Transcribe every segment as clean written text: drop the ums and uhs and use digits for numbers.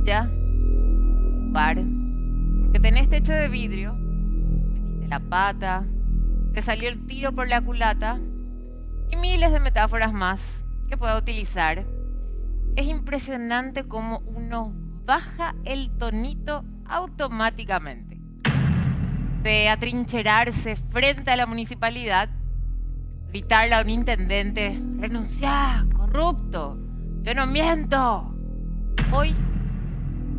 silla, tu lugar, porque tenés techo de vidrio, metiste la pata, te salió el tiro por la culata y miles de metáforas más que puedo utilizar. Es impresionante cómo uno baja el tonito automáticamente. De atrincherarse frente a la municipalidad, gritarle a un intendente: renunciá, corrupto, yo no miento. Hoy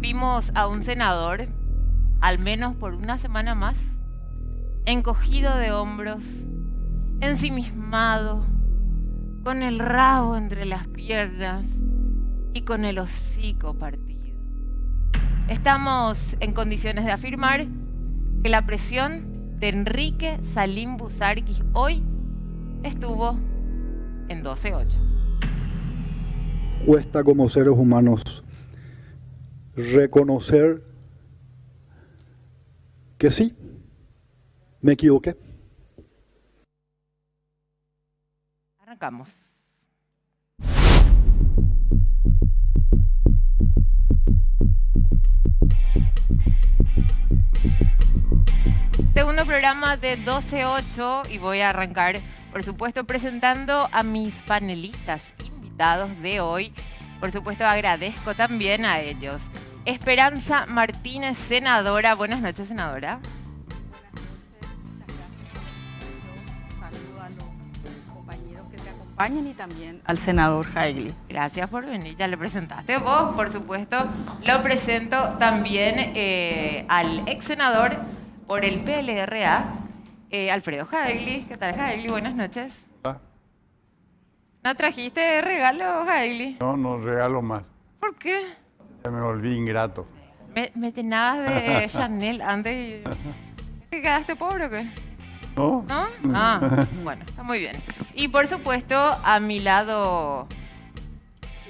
vimos a un senador, al menos por una semana más, encogido de hombros, ensimismado, con el rabo entre las piernas y con el hocico partido. Estamos en condiciones de afirmar que la presión de Enrique Salim Busargui hoy estuvo en 12-8. Cuesta como seres humanos reconocer que sí, me equivoqué. Arrancamos. Segundo programa de 12-8 y voy a arrancar, por supuesto, presentando a mis panelistas invitados de hoy. Por supuesto, agradezco también a ellos. Esperanza Martínez, senadora. Buenas noches, senadora. Saludo a los compañeros que te acompañan y también al senador Jaegli. Gracias por venir, ya le presentaste vos, por supuesto. Lo presento también al ex senador por el PLRA, Alfredo Jaegli. ¿Qué tal, Jaegli? Buenas noches. Ah. ¿No trajiste regalo, Jaegli? No, no regalo más. ¿Por qué? Ya me volví ingrato. Me llenabas de Chanel antes y... ¿Te quedaste pobre o qué? ¿No? ¿No? Ah, bueno, está muy bien. Y por supuesto, a mi lado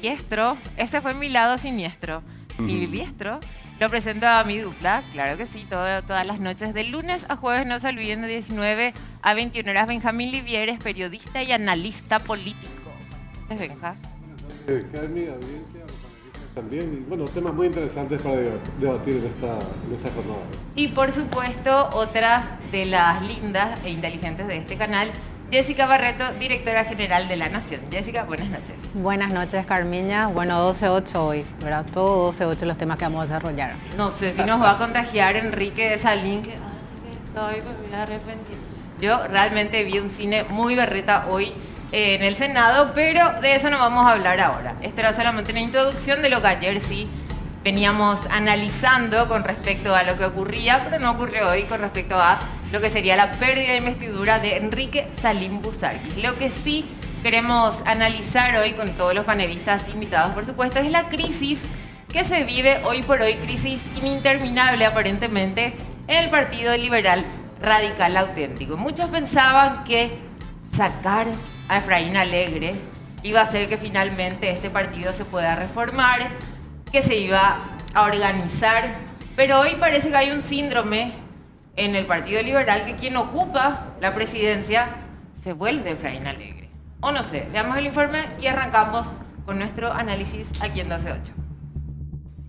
diestro, ese fue mi lado siniestro. Mi diestro, lo presento a mi dupla, claro que sí, todas las noches, de lunes a jueves, no se olviden, de 19 a 21 horas. Benjamín Livieres, periodista y analista político. ¿Es Benja? Carmen, audiencia, los panelistas también. Y bueno, temas muy interesantes para debatir en esta jornada. Y por supuesto, otra de las lindas e inteligentes de este canal, Jessica Barreto, directora general de La Nación. Jessica, buenas noches. Buenas noches, Carmiña. Bueno, 12-8 hoy, ¿verdad? Todo 12-8 los temas que vamos a desarrollar. No sé si nos va a contagiar Enrique de Salim, que ay, me voy a arrepentir. Yo realmente vi un cine muy berreta hoy en el Senado, pero de eso no vamos a hablar ahora. Esto era solamente una introducción de lo que ayer sí veníamos analizando con respecto a lo que ocurría, pero no ocurrió hoy con respecto a lo que sería la pérdida de investidura de Enrique Salim Busargui. Lo que sí queremos analizar hoy con todos los panelistas invitados, por supuesto, es la crisis que se vive hoy por hoy, crisis interminable aparentemente, en el Partido Liberal Radical Auténtico. Muchos pensaban que sacar a Efraín Alegre iba a hacer que finalmente este partido se pueda reformar, que se iba a organizar, pero hoy parece que hay un síndrome en el Partido Liberal que quien ocupa la presidencia se vuelve Efraín Alegre. O no sé, veamos el informe y arrancamos con nuestro análisis aquí en 12-8.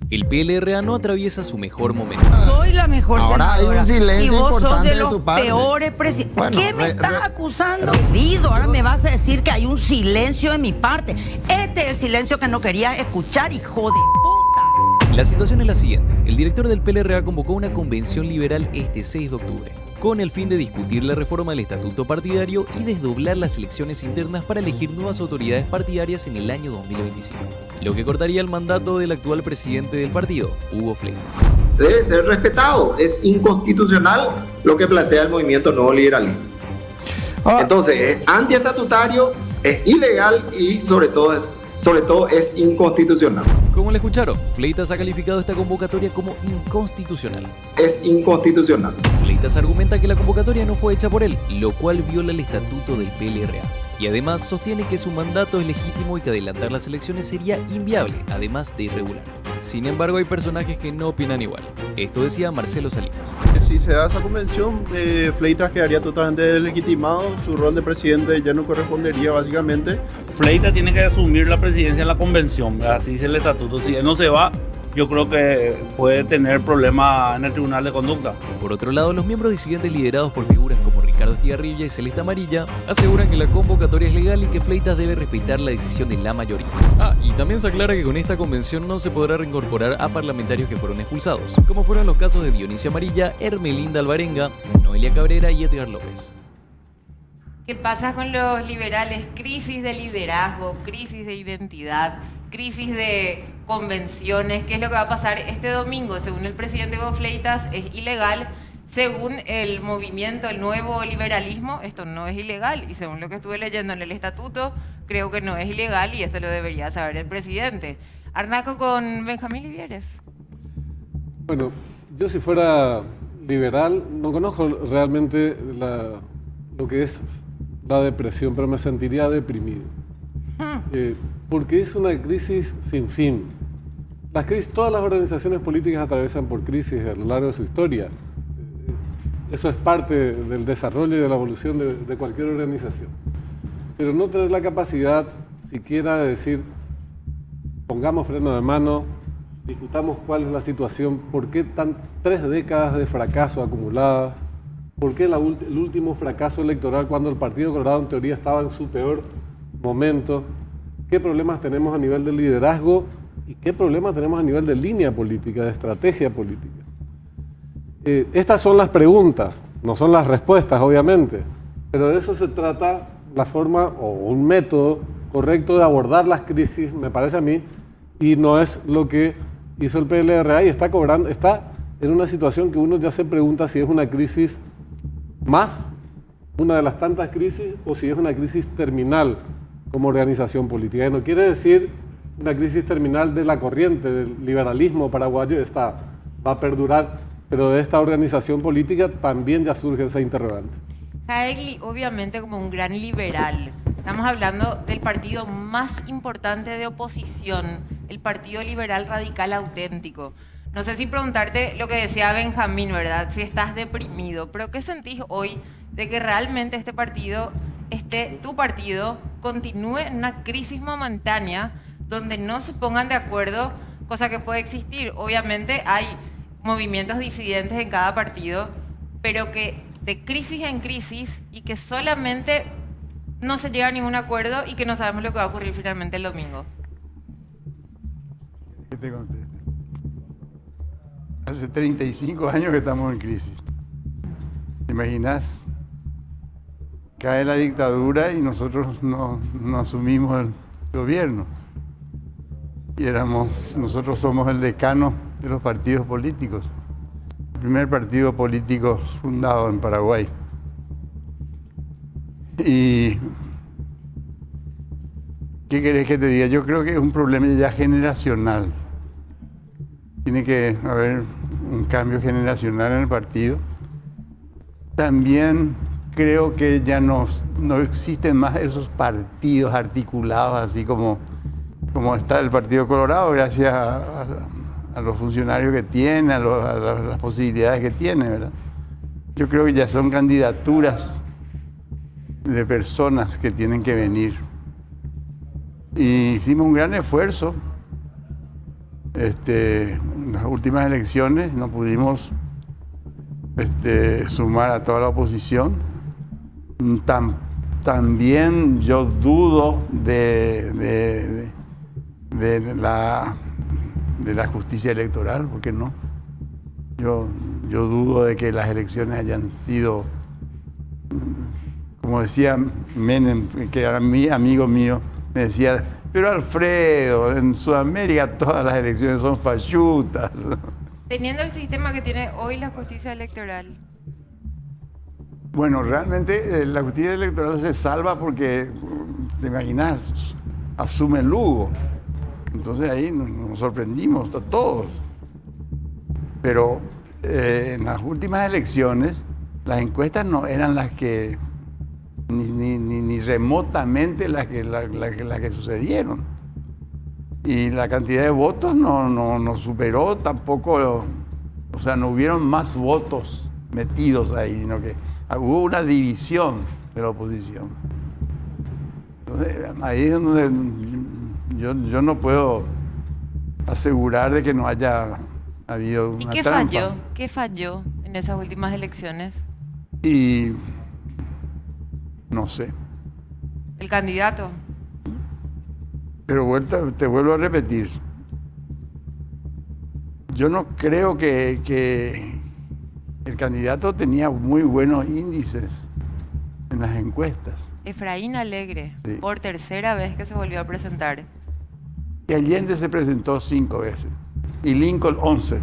El PLRA no atraviesa su mejor momento. Soy la mejor Ahora hay senadora. un silencio y vos sos importante de de los su parte. peores presidentes. Bueno, ¿Qué me estás acusando? Vido, ahora me vas a decir que hay un silencio de mi parte. Este es el silencio que no querías escuchar, hijo de puta. La situación es la siguiente. El director del PLRA convocó una convención liberal este 6 de octubre, con el fin de discutir la reforma del estatuto partidario y desdoblar las elecciones internas para elegir nuevas autoridades partidarias en el año 2025, lo que cortaría el mandato del actual presidente del partido, Hugo Fleitas. Debe ser respetado, es inconstitucional lo que plantea el movimiento nuevo liberalismo. Entonces, es antiestatutario, es ilegal y sobre todo es inconstitucional. Como le escucharon, Fleitas ha calificado esta convocatoria como inconstitucional. Es inconstitucional. Fleitas argumenta que la convocatoria no fue hecha por él, lo cual viola el estatuto del PLRA. Y además sostiene que su mandato es legítimo y que adelantar las elecciones sería inviable, además de irregular. Sin embargo, hay personajes que no opinan igual. Esto decía Marcelo Salinas. Si se da esa convención, Fleitas quedaría totalmente deslegitimado, su rol de presidente ya no correspondería básicamente. Fleitas tiene que asumir la presidencia en la convención, así dice el estatuto. Si él no se va, yo creo que puede tener problemas en el Tribunal de Conducta. Por otro lado, los miembros disidentes liderados por figuras como Ricardo Estigarribia y Celeste Amarilla aseguran que la convocatoria es legal y que Fleitas debe respetar la decisión de la mayoría. Y también se aclara que con esta convención no se podrá reincorporar a parlamentarios que fueron expulsados, como fueron los casos de Dionisio Amarilla, Hermelinda Alvarenga, Noelia Cabrera y Edgar López. ¿Qué pasa con los liberales? Crisis de liderazgo, crisis de identidad, crisis de convenciones. ¿Qué es lo que va a pasar este domingo? Según el presidente Hugo Fleitas, es ilegal. Según el movimiento, el nuevo liberalismo, esto no es ilegal. Y según lo que estuve leyendo en el estatuto, creo que no es ilegal y esto lo debería saber el presidente. Arranco con Benjamín Livieres. Bueno, yo si fuera liberal, no conozco realmente lo que es la depresión, pero me sentiría deprimido. Porque es una crisis sin fin. Todas las organizaciones políticas atraviesan por crisis a lo largo de su historia. Eso es parte del desarrollo y de la evolución de cualquier organización. Pero no tener la capacidad siquiera de decir, pongamos freno de mano, discutamos cuál es la situación, por qué 3 décadas de fracaso acumuladas, por qué el último fracaso electoral cuando el Partido Colorado en teoría estaba en su peor momento, qué problemas tenemos a nivel de liderazgo y qué problemas tenemos a nivel de línea política, de estrategia política. Estas son las preguntas, no son las respuestas, obviamente, pero de eso se trata la forma o un método correcto de abordar las crisis, me parece a mí, y no es lo que hizo el PLRA y está en una situación que uno ya se pregunta si es una crisis más, una de las tantas crisis, o si es una crisis terminal como organización política. Y no quiere decir una crisis terminal de la corriente del liberalismo paraguayo, va a perdurar, pero de esta organización política también ya surge esa interrogante. Jaegli, obviamente como un gran liberal, estamos hablando del partido más importante de oposición, el Partido Liberal Radical Auténtico. No sé si preguntarte lo que decía Benjamín, ¿verdad? Si estás deprimido, pero ¿qué sentís hoy de que realmente este partido, tu partido, continúe en una crisis momentánea donde no se pongan de acuerdo, cosa que puede existir? Obviamente hay movimientos disidentes en cada partido, pero que de crisis en crisis y que solamente no se llega a ningún acuerdo y que no sabemos lo que va a ocurrir finalmente el domingo. ¿Qué te conteste? Hace 35 años que estamos en crisis. ¿Te imaginas? Cae la dictadura y nosotros no asumimos el gobierno. Y nosotros somos el decano de los partidos políticos. El primer partido político fundado en Paraguay. ¿Y qué querés que te diga? Yo creo que es un problema ya generacional. Tiene que haber un cambio generacional en el partido. También creo que ya no existen más esos partidos articulados, así como está el Partido Colorado, gracias a los funcionarios que tiene, a las posibilidades que tiene, ¿verdad? Yo creo que ya son candidaturas de personas que tienen que venir. Y hicimos un gran esfuerzo. En las últimas elecciones no pudimos sumar a toda la oposición. También yo dudo de la justicia electoral, ¿por qué no? Yo dudo de que las elecciones hayan sido, como decía Menem, que era mi amigo mío, me decía, pero Alfredo, en Sudamérica todas las elecciones son fallutas. Teniendo el sistema que tiene hoy la justicia electoral. Bueno, realmente la justicia electoral se salva porque, te imaginas, asume Lugo. Entonces ahí nos sorprendimos todos. Pero en las últimas elecciones, las encuestas no eran las que, ni remotamente las que sucedieron. Y la cantidad de votos no superó tampoco, o sea, no hubieron más votos metidos ahí, sino que hubo una división de la oposición. Entonces, ahí es donde yo no puedo asegurar de que no haya habido una ¿Y qué trampa. falló? ¿Qué falló en esas últimas elecciones? Y no sé. ¿El candidato? Pero te vuelvo a repetir. Yo no creo que el candidato tenía muy buenos índices en las encuestas. Efraín Alegre, Sí. por tercera vez que se volvió a presentar. Y Allende se presentó 5 veces. Y Lincoln 11.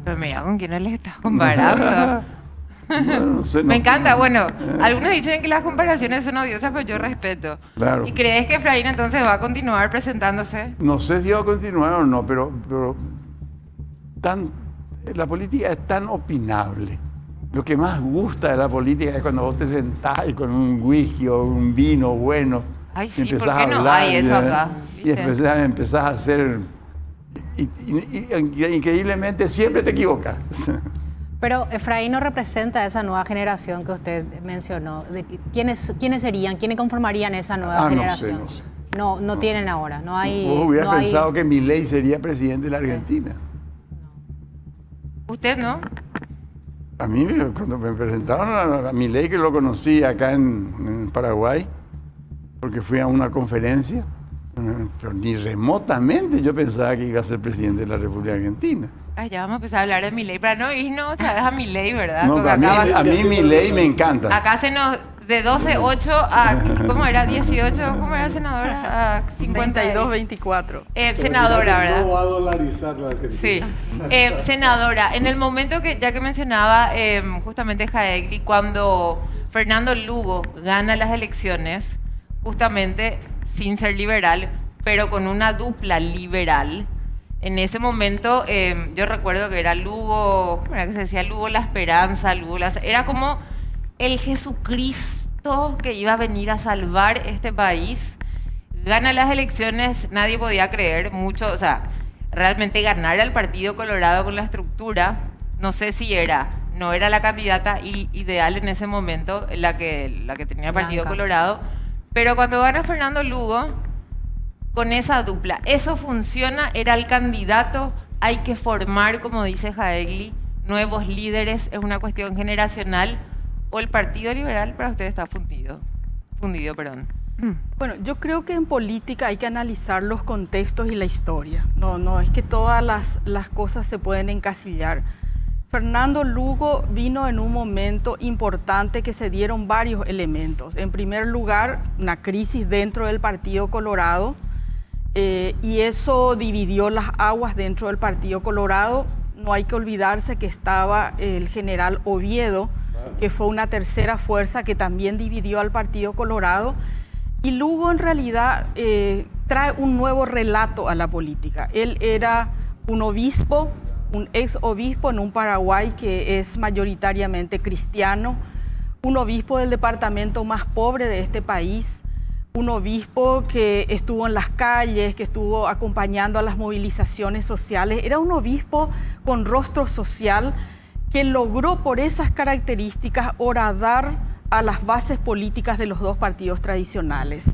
Pero mira, ¿con quién le estás comparando? Bueno, no sé, Me no- encanta. Bueno, algunos dicen que las comparaciones son odiosas, pero yo respeto. Claro. ¿Y crees que Efraín entonces va a continuar presentándose? No sé si va a continuar o no, pero la política es tan opinable. Lo que más gusta de la política es cuando vos te sentás y con un whisky o un vino bueno Ay, y sí, empezás ¿por qué a no hablar, hay eso acá? y ¿Viste? empezás a hacer... increíblemente siempre te equivocas. Pero Efraín no representa esa nueva generación que usted mencionó. ¿Quiénes serían? ¿Quiénes conformarían esa nueva generación? No sé. No tienen ahora. No hay. Vos hubieras no hay- pensado que Milei sería presidente de la Argentina. ¿Usted no? A mí, cuando me presentaron a Milei, que lo conocí acá en Paraguay, porque fui a una conferencia, pero ni remotamente yo pensaba que iba a ser presidente de la República Argentina. Ay, ya vamos a empezar a hablar de Milei, pero no irnos otra vez a Milei, ¿verdad? No, Porque a mí, acá a mí Milei me encanta. acá se nos... De 12.8 a... ¿Cómo era? 18. ¿Cómo era, senadora? A 50. 22-24. Senadora, ¿verdad? No va a dolarizar la Argentina. Sí. Senadora, en el momento que, ya que mencionaba justamente Jaegli, cuando Fernando Lugo gana las elecciones, justamente sin ser liberal, pero con una dupla liberal, en ese momento yo recuerdo que era Lugo, ¿cómo era que se decía? Lugo la esperanza, era como el Jesucristo que iba a venir a salvar este país. Gana las elecciones, nadie podía creer mucho, o sea, realmente ganar al Partido Colorado con la estructura, no sé si no era la candidata ideal en ese momento, la que tenía el Partido Blanca. Colorado, pero cuando gana Fernando Lugo, con esa dupla, eso funciona, era el candidato, hay que formar, como dice Jaegli, nuevos líderes, es una cuestión generacional, o el Partido Liberal para usted está fundido, perdón. Bueno, yo creo que en política hay que analizar los contextos y la historia. No es que todas las cosas se pueden encasillar. Fernando Lugo vino en un momento importante que se dieron varios elementos. En primer lugar, una crisis dentro del Partido Colorado, y eso dividió las aguas dentro del Partido Colorado. No hay que olvidarse que estaba el general Oviedo, que fue una tercera fuerza que también dividió al Partido Colorado. Y Lugo en realidad trae un nuevo relato a la política. Él era un obispo, un ex obispo en un Paraguay que es mayoritariamente cristiano, un obispo del departamento más pobre de este país, un obispo que estuvo en las calles, que estuvo acompañando a las movilizaciones sociales. Era un obispo con rostro social que logró por esas características horadar a las bases políticas de los dos partidos tradicionales.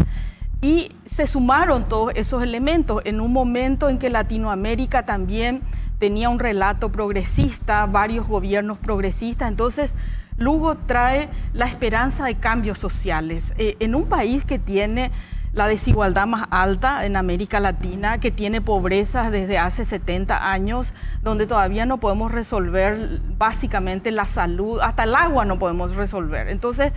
Y se sumaron todos esos elementos en un momento en que Latinoamérica también tenía un relato progresista, varios gobiernos progresistas. Entonces, Lugo trae la esperanza de cambios sociales en un país que tiene la desigualdad más alta en América Latina, que tiene pobreza desde hace 70 años, donde todavía no podemos resolver básicamente la salud, hasta el agua no podemos resolver. Entonces,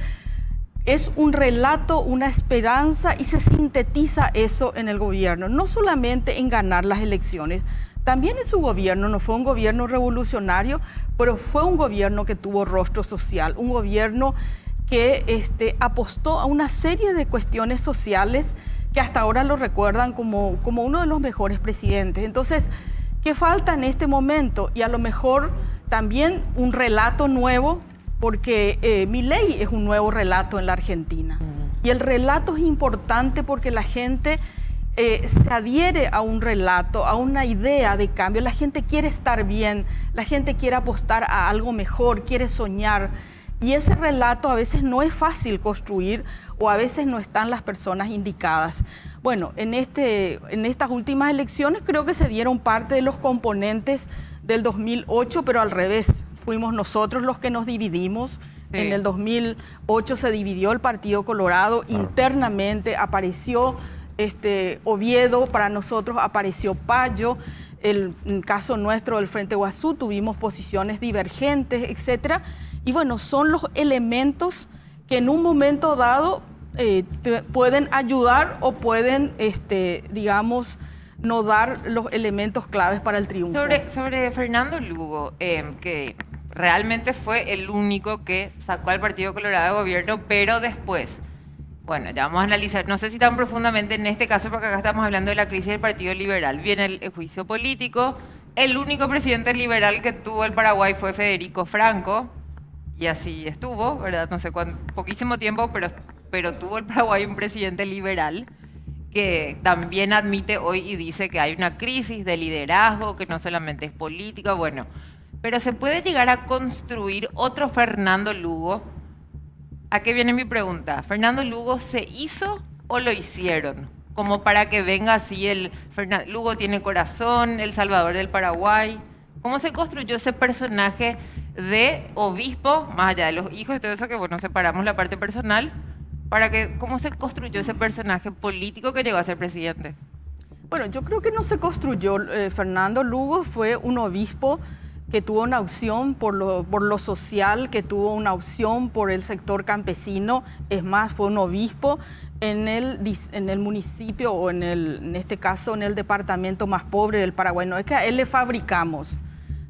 es un relato, una esperanza, y se sintetiza eso en el gobierno, no solamente en ganar las elecciones, también en su gobierno. No fue un gobierno revolucionario, pero fue un gobierno que tuvo rostro social, un gobierno que apostó a una serie de cuestiones sociales que hasta ahora lo recuerdan como uno de los mejores presidentes. Entonces, ¿qué falta en este momento? Y a lo mejor también un relato nuevo, porque Milei es un nuevo relato en la Argentina. Y el relato es importante porque la gente se adhiere a un relato, a una idea de cambio. La gente quiere estar bien, la gente quiere apostar a algo mejor, quiere soñar, Y ese relato a veces no es fácil construir o a veces no están las personas indicadas. Bueno, en estas últimas elecciones creo que se dieron parte de los componentes del 2008, pero al revés, fuimos nosotros los que nos dividimos. Sí. En el 2008 se dividió el Partido Colorado, internamente apareció Oviedo, para nosotros apareció Payo. En el caso nuestro del Frente Guazú tuvimos posiciones divergentes, etcétera. Y bueno, son los elementos que en un momento dado pueden ayudar o pueden, digamos, no dar los elementos claves para el triunfo. Sobre Fernando Lugo, que realmente fue el único que sacó al Partido Colorado de gobierno, pero después, bueno, ya vamos a analizar, no sé si tan profundamente en este caso, porque acá estamos hablando de la crisis del Partido Liberal. Viene el juicio político, el único presidente liberal que tuvo el Paraguay fue Federico Franco, y así estuvo, ¿verdad? No sé cuánto, poquísimo tiempo, pero tuvo el Paraguay un presidente liberal que también admite hoy y dice que hay una crisis de liderazgo, que no solamente es política, bueno, pero se puede llegar a construir otro Fernando Lugo. ¿A qué viene mi pregunta? ¿Fernando Lugo se hizo o lo hicieron? Como para que venga así Lugo tiene corazón, el Salvador del Paraguay. ¿Cómo se construyó ese personaje de obispo, más allá de los hijos y todo eso, que bueno, separamos la parte personal, ¿cómo se construyó ese personaje político que llegó a ser presidente? Bueno, yo creo que no se construyó. Fernando Lugo fue un obispo que tuvo una opción por lo social, que tuvo una opción por el sector campesino. Es más, fue un obispo en el municipio o en este caso en el departamento más pobre del Paraguay. No es que a él le fabricamos.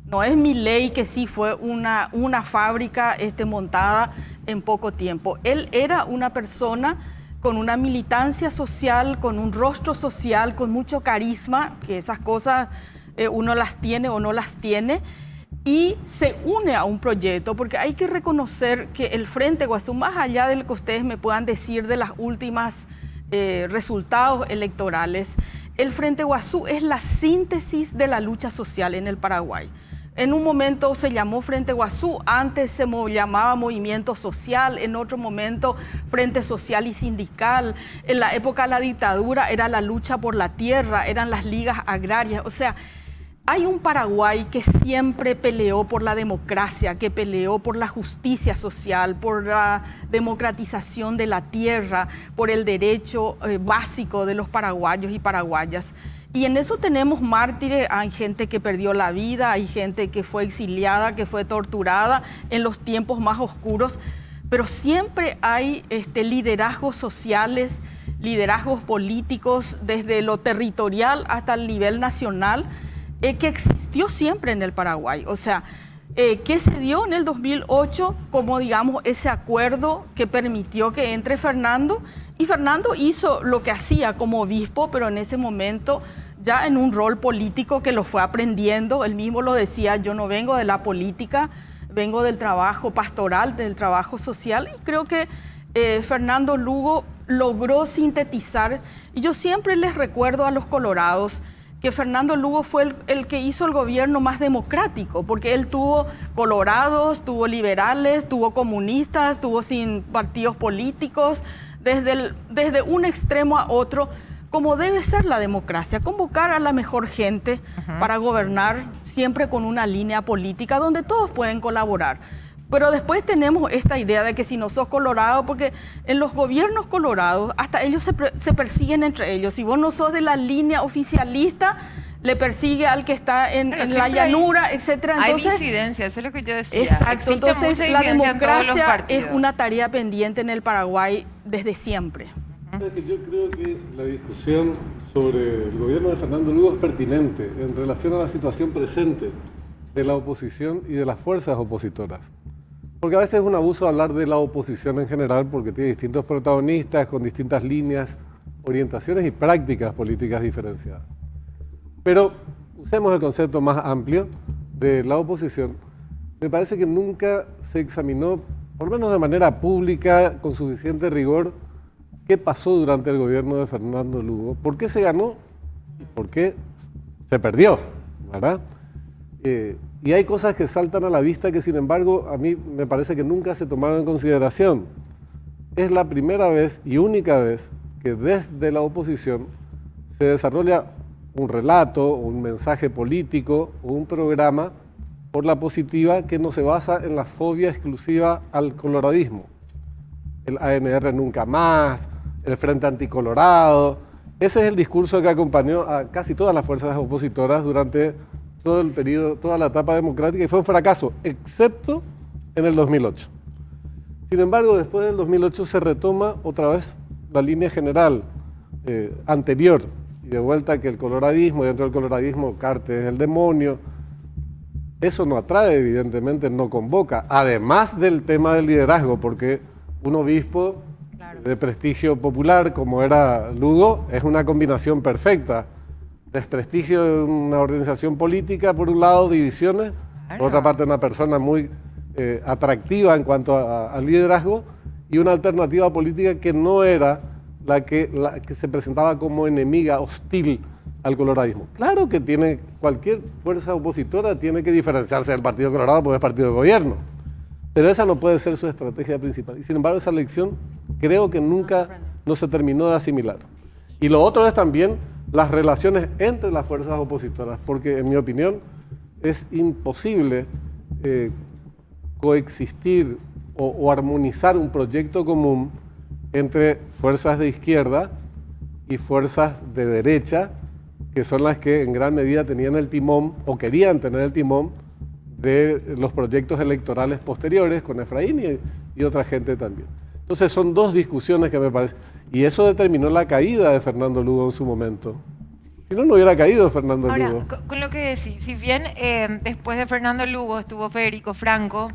No es Milei, que sí fue una fábrica montada en poco tiempo. Él era una persona con una militancia social, con un rostro social, con mucho carisma, que esas cosas uno las tiene o no las tiene, y se une a un proyecto, porque hay que reconocer que el Frente Guazú, más allá de lo que ustedes me puedan decir de las últimas resultados electorales, el Frente Guazú es la síntesis de la lucha social en el Paraguay. En un momento se llamó Frente Guazú, antes se llamaba Movimiento Social, en otro momento Frente Social y Sindical. En la época de la dictadura era la lucha por la tierra, eran las ligas agrarias. O sea, hay un Paraguay que siempre peleó por la democracia, que peleó por la justicia social, por la democratización de la tierra, por el derecho básico de los paraguayos y paraguayas. Y en eso tenemos mártires, hay gente que perdió la vida, hay gente que fue exiliada, que fue torturada en los tiempos más oscuros, pero siempre hay liderazgos sociales, liderazgos políticos, desde lo territorial hasta el nivel nacional, que existió siempre en el Paraguay. O sea, que se dio en el 2008 como, digamos, ese acuerdo que permitió que entre Fernando, y Fernando hizo lo que hacía como obispo, pero en ese momento ya en un rol político que lo fue aprendiendo. Él mismo lo decía, yo no vengo de la política, vengo del trabajo pastoral, del trabajo social, y creo que Fernando Lugo logró sintetizar, y yo siempre les recuerdo a los colorados que Fernando Lugo fue el que hizo el gobierno más democrático, porque él tuvo colorados, tuvo liberales, tuvo comunistas, tuvo sin partidos políticos, desde un extremo a otro, como debe ser la democracia, convocar a la mejor gente para gobernar siempre con una línea política donde todos pueden colaborar. Pero después tenemos esta idea de que si no sos colorado, porque en los gobiernos colorados, hasta ellos se persiguen entre ellos. Si vos no sos de la línea oficialista, le persigue al que está en la llanura, etcétera. Entonces, hay disidencia, eso es lo que yo decía. Exacto, entonces la democracia es una tarea pendiente en el Paraguay desde siempre. Yo creo que la discusión sobre el gobierno de Fernando Lugo es pertinente en relación a la situación presente de la oposición y de las fuerzas opositoras. Porque a veces es un abuso hablar de la oposición en general, porque tiene distintos protagonistas con distintas líneas, orientaciones y prácticas políticas diferenciadas. Pero usemos el concepto más amplio de la oposición. Me parece que nunca se examinó, por lo menos de manera pública, con suficiente rigor, qué pasó durante el gobierno de Fernando Lugo, por qué se ganó y por qué se perdió, ¿verdad? Y hay cosas que saltan a la vista que, sin embargo, a mí me parece que nunca se tomaron en consideración. Es la primera vez y única vez que desde la oposición se desarrolla un relato, un mensaje político o un programa por la positiva que no se basa en la fobia exclusiva al coloradismo. El ANR nunca más, el Frente Anticolorado. Ese es el discurso que acompañó a casi todas las fuerzas opositoras durante todo el periodo, toda la etapa democrática, y fue un fracaso, excepto en el 2008. Sin embargo, después del 2008 se retoma otra vez la línea general anterior, y de vuelta que el coloradismo, dentro del coloradismo, Cartes es el demonio. Eso no atrae, evidentemente, no convoca, además del tema del liderazgo, porque un obispo de prestigio popular como era Lugo es una combinación perfecta. Desprestigio de una organización política, por un lado, divisiones, por otra parte una persona muy atractiva en cuanto al liderazgo, y una alternativa política que no era la que se presentaba como enemiga hostil al coloradismo. Claro que cualquier fuerza opositora tiene que diferenciarse del Partido Colorado porque es partido de gobierno, pero esa no puede ser su estrategia principal. Y sin embargo, esa elección creo que nunca no se terminó de asimilar. Y lo otro es también las relaciones entre las fuerzas opositoras, porque en mi opinión es imposible coexistir o armonizar un proyecto común entre fuerzas de izquierda y fuerzas de derecha, que son las que en gran medida tenían el timón o querían tener el timón de los proyectos electorales posteriores con Efraín y otra gente también. Entonces son dos discusiones que me parecen, y eso determinó la caída de Fernando Lugo en su momento. Si no, no hubiera caído Fernando Lugo. Con lo que decís, si bien después de Fernando Lugo estuvo Federico Franco,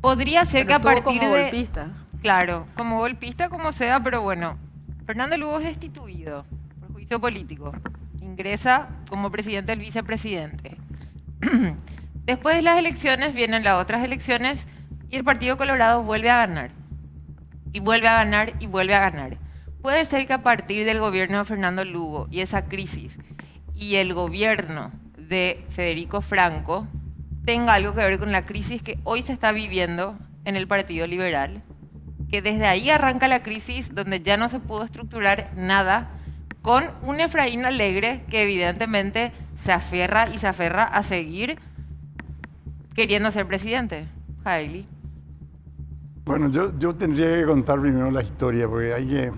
podría ser que a partir como de... golpista. Claro, como golpista, como sea, pero bueno, Fernando Lugo es destituido por juicio político. Ingresa como presidente el vicepresidente. Después de las elecciones vienen las otras elecciones y el Partido Colorado vuelve a ganar. Y vuelve a ganar y vuelve a ganar. Puede ser que a partir del gobierno de Fernando Lugo y esa crisis y el gobierno de Federico Franco tenga algo que ver con la crisis que hoy se está viviendo en el Partido Liberal, que desde ahí arranca la crisis donde ya no se pudo estructurar nada, con un Efraín Alegre que evidentemente se aferra a seguir queriendo ser presidente. Hailey. Bueno, yo tendría que contar primero la historia, porque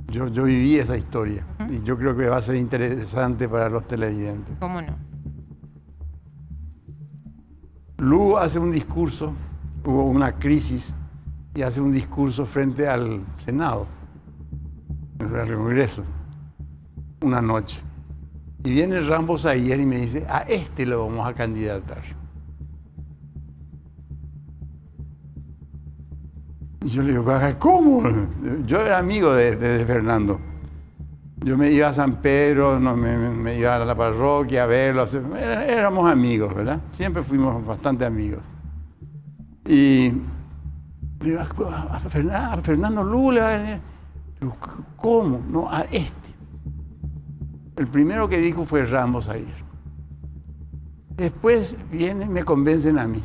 yo viví esa historia, y yo creo que va a ser interesante para los televidentes. ¿Cómo no? Lugo hace un discurso, hubo una crisis, y hace un discurso frente al Senado, al Congreso, una noche. Y viene Rambo Zaguier y me dice, a este lo vamos a candidatar. Y yo le digo, ¿cómo? Yo era amigo de Fernando. Yo me iba a San Pedro, me iba a la parroquia a verlo. Éramos amigos, ¿verdad? Siempre fuimos bastante amigos. Y le digo, a Fernando Lugo le va a venir. ¿Cómo? No, a este. El primero que dijo fue Rambo Zaguier. Después vienen y me convencen a mí.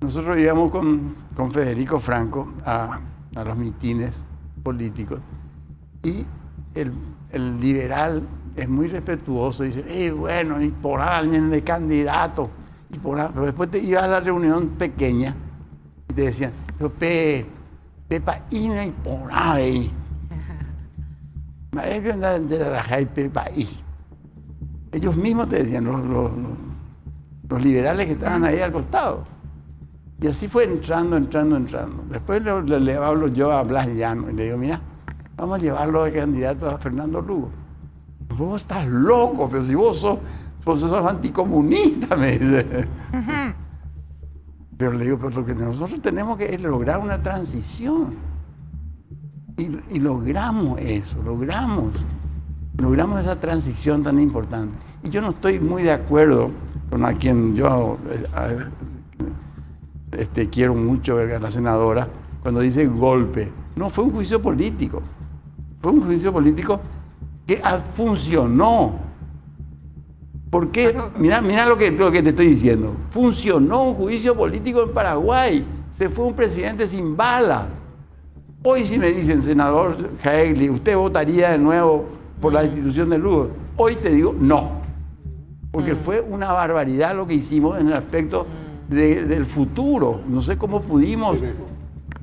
Nosotros íbamos con Federico Franco a los mitines políticos, y el liberal es muy respetuoso, dice, bueno, y por alguien de candidato, pero después te ibas a la reunión pequeña y te decían, Pepa Ina y por ahí. Ellos mismos te decían, los liberales que estaban ahí al costado. Y así fue entrando. Después le hablo yo a Blas Llano y le digo, mira, vamos a llevarlo de candidato a Fernando Lugo. Vos estás loco, pero si vos sos anticomunista, me dice. Pero le digo, pero lo que nosotros tenemos que es lograr una transición. Y logramos eso, logramos esa transición tan importante. Y yo no estoy muy de acuerdo con a quien yo quiero mucho, a la senadora, cuando dice golpe. No, fue un juicio político. Fue un juicio político que funcionó. ¿Por qué? Mira lo que te estoy diciendo. Funcionó un juicio político en Paraguay. Se fue un presidente sin balas. Hoy si me dicen, senador Jaegli, ¿usted votaría de nuevo por la destitución de Lugo? Hoy te digo no. Porque fue una barbaridad lo que hicimos en el aspecto del futuro. No sé cómo pudimos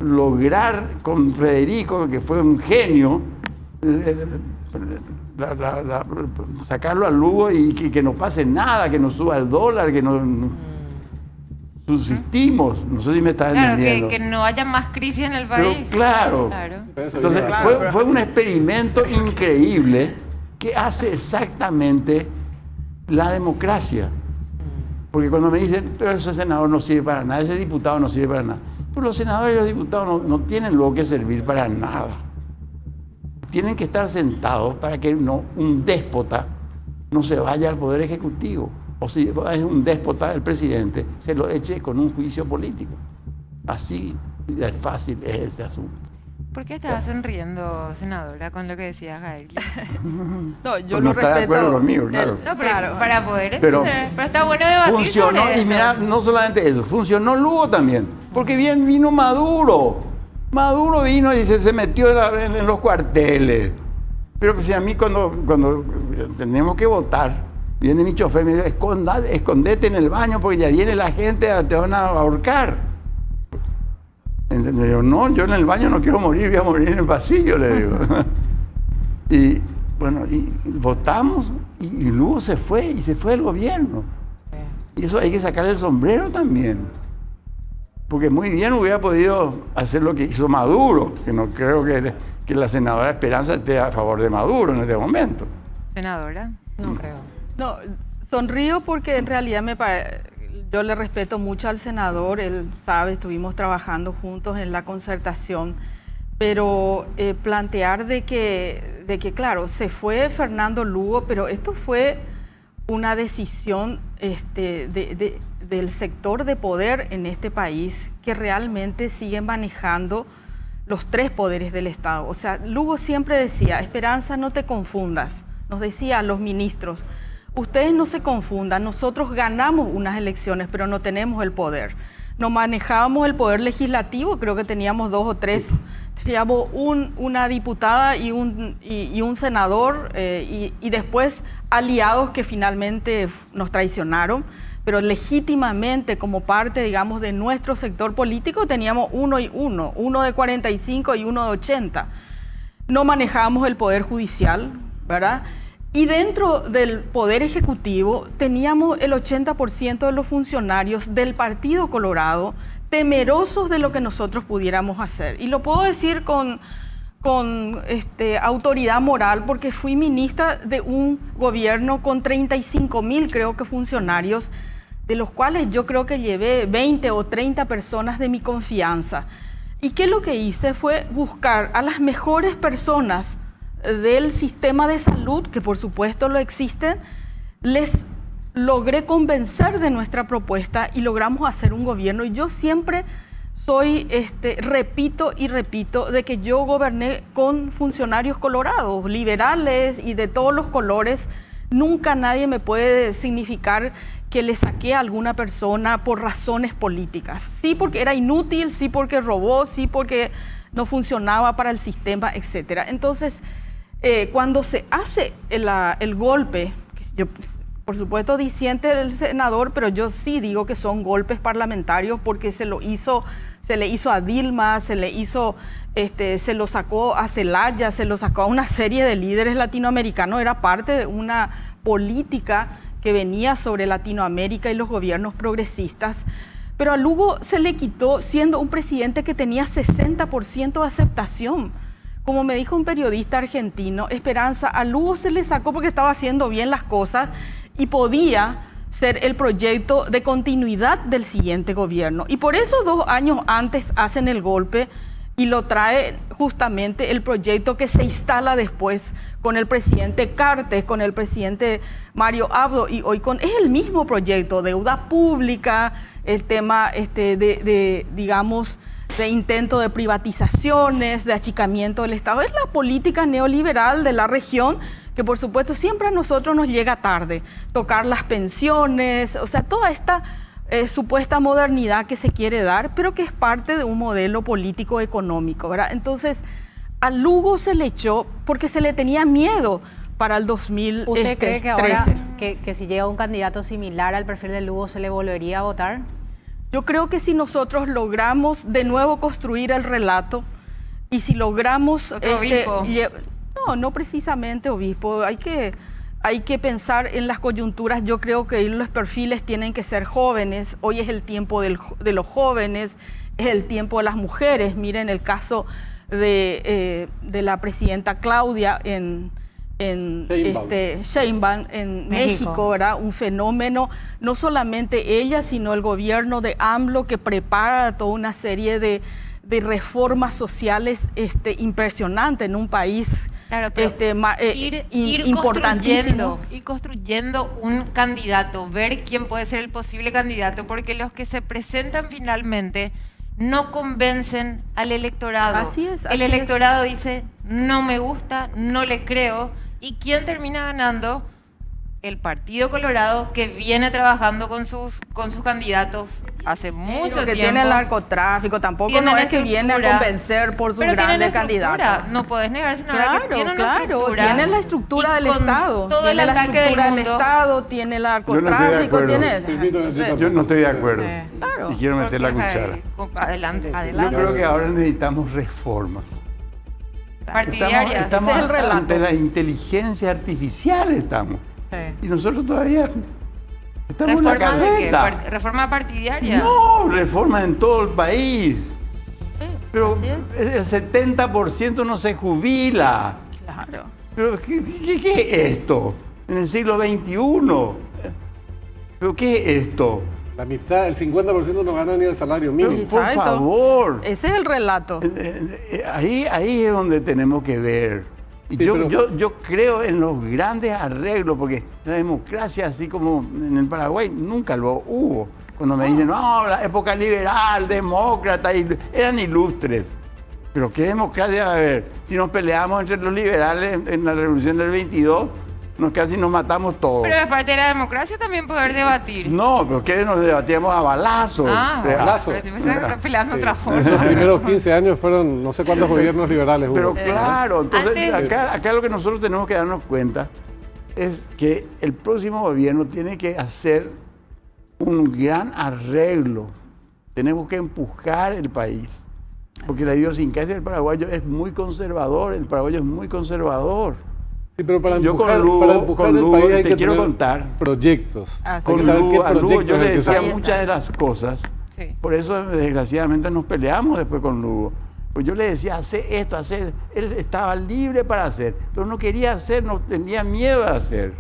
lograr con Federico, que fue un genio, sacarlo al Lugo y que no pase nada, que no suba el dólar, que no subsistimos. No sé si me estás entendiendo. Que no haya más crisis en el país. Pero, claro. Entonces fue un experimento increíble que hace exactamente la democracia. Porque cuando me dicen, pero ese senador no sirve para nada, ese diputado no sirve para nada. Pues los senadores y los diputados no tienen luego que servir para nada. Tienen que estar sentados para que un déspota no se vaya al Poder Ejecutivo. O si es un déspota el presidente, se lo eche con un juicio político. Así de fácil es este asunto. ¿Por qué estaba sonriendo, senadora, con lo que decía Jaegli? No, yo pues no está de acuerdo conmigo, claro. No, pero Claro. para poder Pero entender. Pero está bueno debatir funcionó, sobre y esto. mira, no solamente eso, funcionó Lugo también. Porque bien vino Maduro. Maduro vino y se metió en los cuarteles. Pero si a mí cuando tenemos que votar, viene mi chofer y me dice, escondete en el baño porque ya viene la gente, te van a ahorcar. ¿Entendés? No, yo en el baño no quiero morir, voy a morir en el pasillo, le digo. Y bueno, y votamos y luego se fue el gobierno. Y eso hay que sacarle el sombrero también. Porque muy bien hubiera podido hacer lo que hizo Maduro, que no creo que la senadora Esperanza esté a favor de Maduro en este momento. Senadora, no creo. No, sonrío porque en realidad yo le respeto mucho al senador, él sabe, estuvimos trabajando juntos en la concertación, pero plantear de que claro, se fue Fernando Lugo, pero esto fue una decisión del sector de poder en este país que realmente sigue manejando los tres poderes del Estado. O sea, Lugo siempre decía, Esperanza, no te confundas, nos decía a los ministros, ustedes no se confundan, nosotros ganamos unas elecciones, pero no tenemos el poder. No manejábamos el poder legislativo, creo que teníamos 2 o 3, teníamos una diputada y un senador y después aliados que finalmente nos traicionaron, pero legítimamente como parte, digamos, de nuestro sector político teníamos uno de 45 y uno de 80. No manejábamos el poder judicial, ¿verdad? Y dentro del Poder Ejecutivo teníamos el 80% de los funcionarios del Partido Colorado temerosos de lo que nosotros pudiéramos hacer. Y lo puedo decir con autoridad moral porque fui ministra de un gobierno con 35.000, creo que, funcionarios, de los cuales yo creo que llevé 20 o 30 personas de mi confianza. ¿Y qué es lo que hice? Fue buscar a las mejores personas del sistema de salud, que por supuesto lo existen, les logré convencer de nuestra propuesta y logramos hacer un gobierno. Y yo siempre repito y repito de que yo goberné con funcionarios colorados, liberales y de todos los colores. Nunca nadie me puede significar que le saqué a alguna persona por razones políticas. Sí porque era inútil, sí porque robó, sí porque no funcionaba para el sistema, etc. Entonces, cuando se hace el golpe, yo por supuesto disiente del senador, pero yo sí digo que son golpes parlamentarios porque se le hizo a Dilma, se lo sacó a Zelaya, se lo sacó a una serie de líderes latinoamericanos, era parte de una política que venía sobre Latinoamérica y los gobiernos progresistas. Pero a Lugo se le quitó siendo un presidente que tenía 60% de aceptación. Como me dijo un periodista argentino, Esperanza, a Lugo se le sacó porque estaba haciendo bien las cosas y podía ser el proyecto de continuidad del siguiente gobierno. Y por eso 2 años antes hacen el golpe y lo trae justamente el proyecto que se instala después con el presidente Cartes, con el presidente Mario Abdo, y hoy es el mismo proyecto, deuda pública, el tema digamos, de intento de privatizaciones, de achicamiento del Estado. Es la política neoliberal de la región que por supuesto siempre a nosotros nos llega tarde, tocar las pensiones, o sea, toda esta supuesta modernidad que se quiere dar, pero que es parte de un modelo político económico, ¿verdad? Entonces, a Lugo se le echó porque se le tenía miedo para el 2013. ¿Usted cree que ahora, que si llega un candidato similar al perfil de Lugo, se le volvería a votar? Yo creo que si nosotros logramos de nuevo construir el relato y si logramos... No precisamente obispo, hay que pensar en las coyunturas. Yo creo que los perfiles tienen que ser jóvenes. Hoy es el tiempo de los jóvenes, es el tiempo de las mujeres. Miren el caso de la presidenta Claudia en Sheinbaum en México, ¿verdad? Un fenómeno, no solamente ella, sino el gobierno de AMLO, que prepara toda una serie de reformas sociales impresionantes en un país importantísimo. Ir construyendo un candidato, ver quién puede ser el posible candidato, porque los que se presentan finalmente no convencen al electorado. Así es. El electorado dice, no me gusta, no le creo. ¿Y quién termina ganando? El Partido Colorado, que viene trabajando con sus candidatos hace mucho tiempo. Que tiene el narcotráfico, tampoco no es que viene a convencer por sus grandes candidatos. No puedes negarse nada. Claro, tiene la estructura del Estado. Todo el ataque del mundo. Estado, tiene el narcotráfico, Yo no estoy de acuerdo. Claro. Y quiero meter la cuchara. Adelante. Yo creo que ahora necesitamos reformas. Partidarias. Estamos Ese es el relato. ante la inteligencia artificial estamos. Y nosotros todavía estamos en la carreta. ¿Reforma partidaria? No, reforma en todo el país. Pero el 70% no se jubila. Claro. Pero ¿qué es esto? En el siglo XXI. ¿Pero qué es esto? La mitad, el 50% no gana ni el salario mínimo. Por favor. Ese es el relato. Ahí es donde tenemos que ver. Y yo creo en los grandes arreglos, porque la democracia, así como en el Paraguay, nunca lo hubo. Cuando me dicen, no, la época liberal, demócrata, eran ilustres. Pero ¿qué democracia va a haber? Si nos peleamos entre los liberales en la revolución del 22, casi nos matamos todos. Pero de parte de la democracia también poder debatir. No, pero ¿qué nos debatíamos a balazos? Balazos. Pero me estás peleando otra forma. Los primeros 15 años fueron no sé cuántos gobiernos liberales hubo. Pero claro, entonces acá lo que nosotros tenemos que darnos cuenta es que el próximo gobierno tiene que hacer un gran arreglo. Tenemos que empujar el país. Porque la idiosincrasia del paraguayo es muy conservador. El paraguayo es muy conservador. Sí, pero para empujar, con Lugo, el país hay te que quiero tener contar. Proyectos. Con Lugo yo le decía muchas de las cosas. Sí. Por eso, desgraciadamente, nos peleamos después con Lugo. Pues yo le decía, hace esto, hace. Él estaba libre para hacer, pero no quería hacer, no tenía miedo de hacer.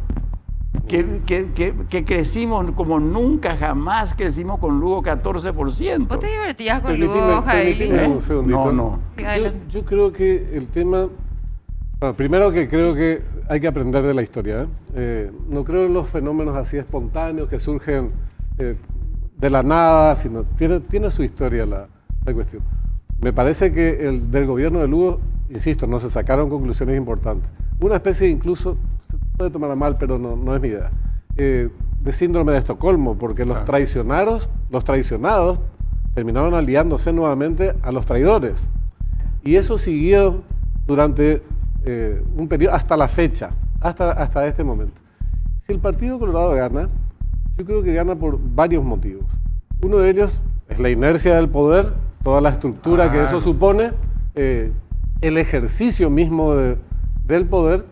Que crecimos como nunca, jamás crecimos con Lugo 14%. ¿Vos te divertías con Lugo, Jaeli? Un segundito. No. Yo creo que el tema... Bueno, primero que creo que hay que aprender de la historia. No creo en los fenómenos así espontáneos que surgen de la nada, sino tiene su historia la cuestión. Me parece que del gobierno de Lugo, insisto, no se sacaron conclusiones importantes. Una especie incluso, se puede tomar a mal, pero no es mi idea, de síndrome de Estocolmo, porque los traicionados terminaron aliándose nuevamente a los traidores. Y eso siguió durante un periodo hasta la fecha, hasta este momento. Si el Partido Colorado gana, yo creo que gana por varios motivos. Uno de ellos es la inercia del poder, toda la estructura que eso supone, el ejercicio mismo del poder,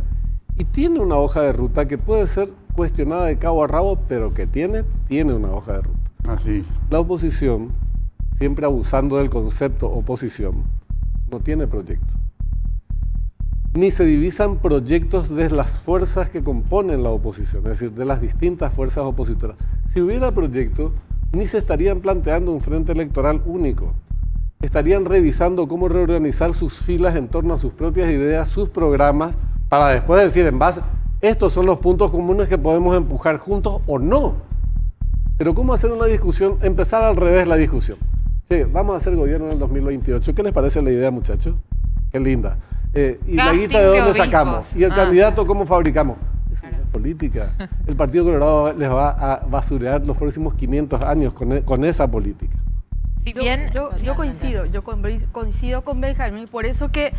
y tiene una hoja de ruta que puede ser cuestionada de cabo a rabo, pero que tiene una hoja de ruta. Así. La oposición, siempre abusando del concepto oposición, no tiene proyecto. Ni se divisan proyectos de las fuerzas que componen la oposición, es decir, de las distintas fuerzas opositoras. Si hubiera proyecto, ni se estarían planteando un frente electoral único. Estarían revisando cómo reorganizar sus filas en torno a sus propias ideas, sus programas, para después decir en base, estos son los puntos comunes que podemos empujar juntos o no. Pero ¿cómo hacer una discusión? Empezar al revés la discusión. Sí, vamos a hacer gobierno en el 2028. ¿Qué les parece la idea, muchachos? Qué linda. ¿Y la guita de dónde sacamos? ¿Y el candidato cómo fabricamos? Eso no es política. El Partido Colorado les va a basurear los próximos 500 años con esa política. Si bien, yo coincido con Benjamín, por eso que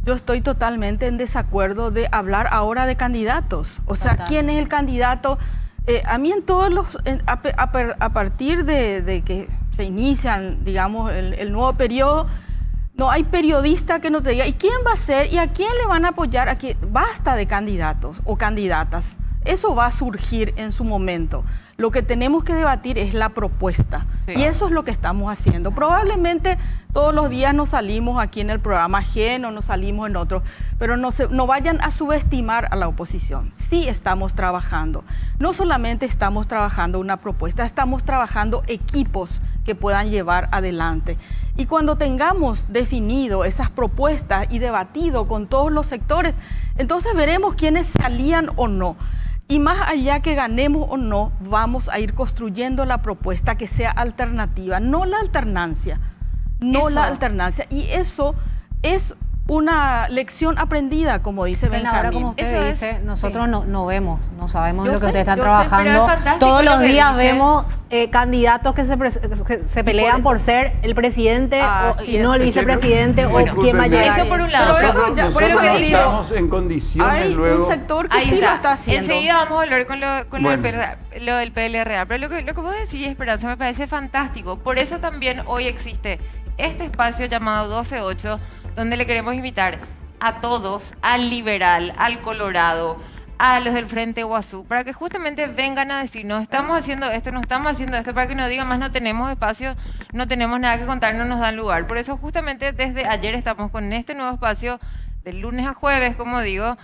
yo estoy totalmente en desacuerdo de hablar ahora de candidatos. O sea, ¿quién es el candidato? A mí en todos los, a partir de que se inician, digamos, el nuevo periodo, no hay periodista que no te diga, ¿y quién va a ser? ¿Y a quién le van a apoyar? Aquí basta de candidatos o candidatas. Eso va a surgir en su momento. Lo que tenemos que debatir es la propuesta. Sí. Y eso es lo que estamos haciendo. Probablemente todos los días nos salimos aquí en el programa Gen o nos salimos en otro, pero no vayan a subestimar a la oposición. Sí estamos trabajando. No solamente estamos trabajando una propuesta, estamos trabajando equipos que puedan llevar adelante. Y cuando tengamos definido esas propuestas y debatido con todos los sectores, entonces veremos quiénes se alían o no. Y más allá que ganemos o no, vamos a ir construyendo la propuesta que sea alternativa, no la alternancia, la alternancia. Y eso es una lección aprendida, como dice Benjamín. Ahora, como usted dice, nosotros no vemos, no sabemos lo que ustedes están pero trabajando. es todos los días vemos candidatos que se pelean por ser el presidente y no el vicepresidente o quién va a llegar. Eso por un lado. Nosotros estamos en condiciones hay luego. Un sector que sí lo está haciendo. Enseguida vamos a hablar con lo del PLRA. Pero lo que vos decís, Esperanza, me parece fantástico. Por eso también hoy existe este espacio llamado 12-8, donde le queremos invitar a todos, al liberal, al colorado, a los del Frente Guazú, para que justamente vengan a decirnos, estamos haciendo esto, no estamos haciendo esto, para que nos digan más, no tenemos espacio, no tenemos nada que contar, no nos dan lugar. Por eso justamente desde ayer estamos con este nuevo espacio, de lunes a jueves, como digo,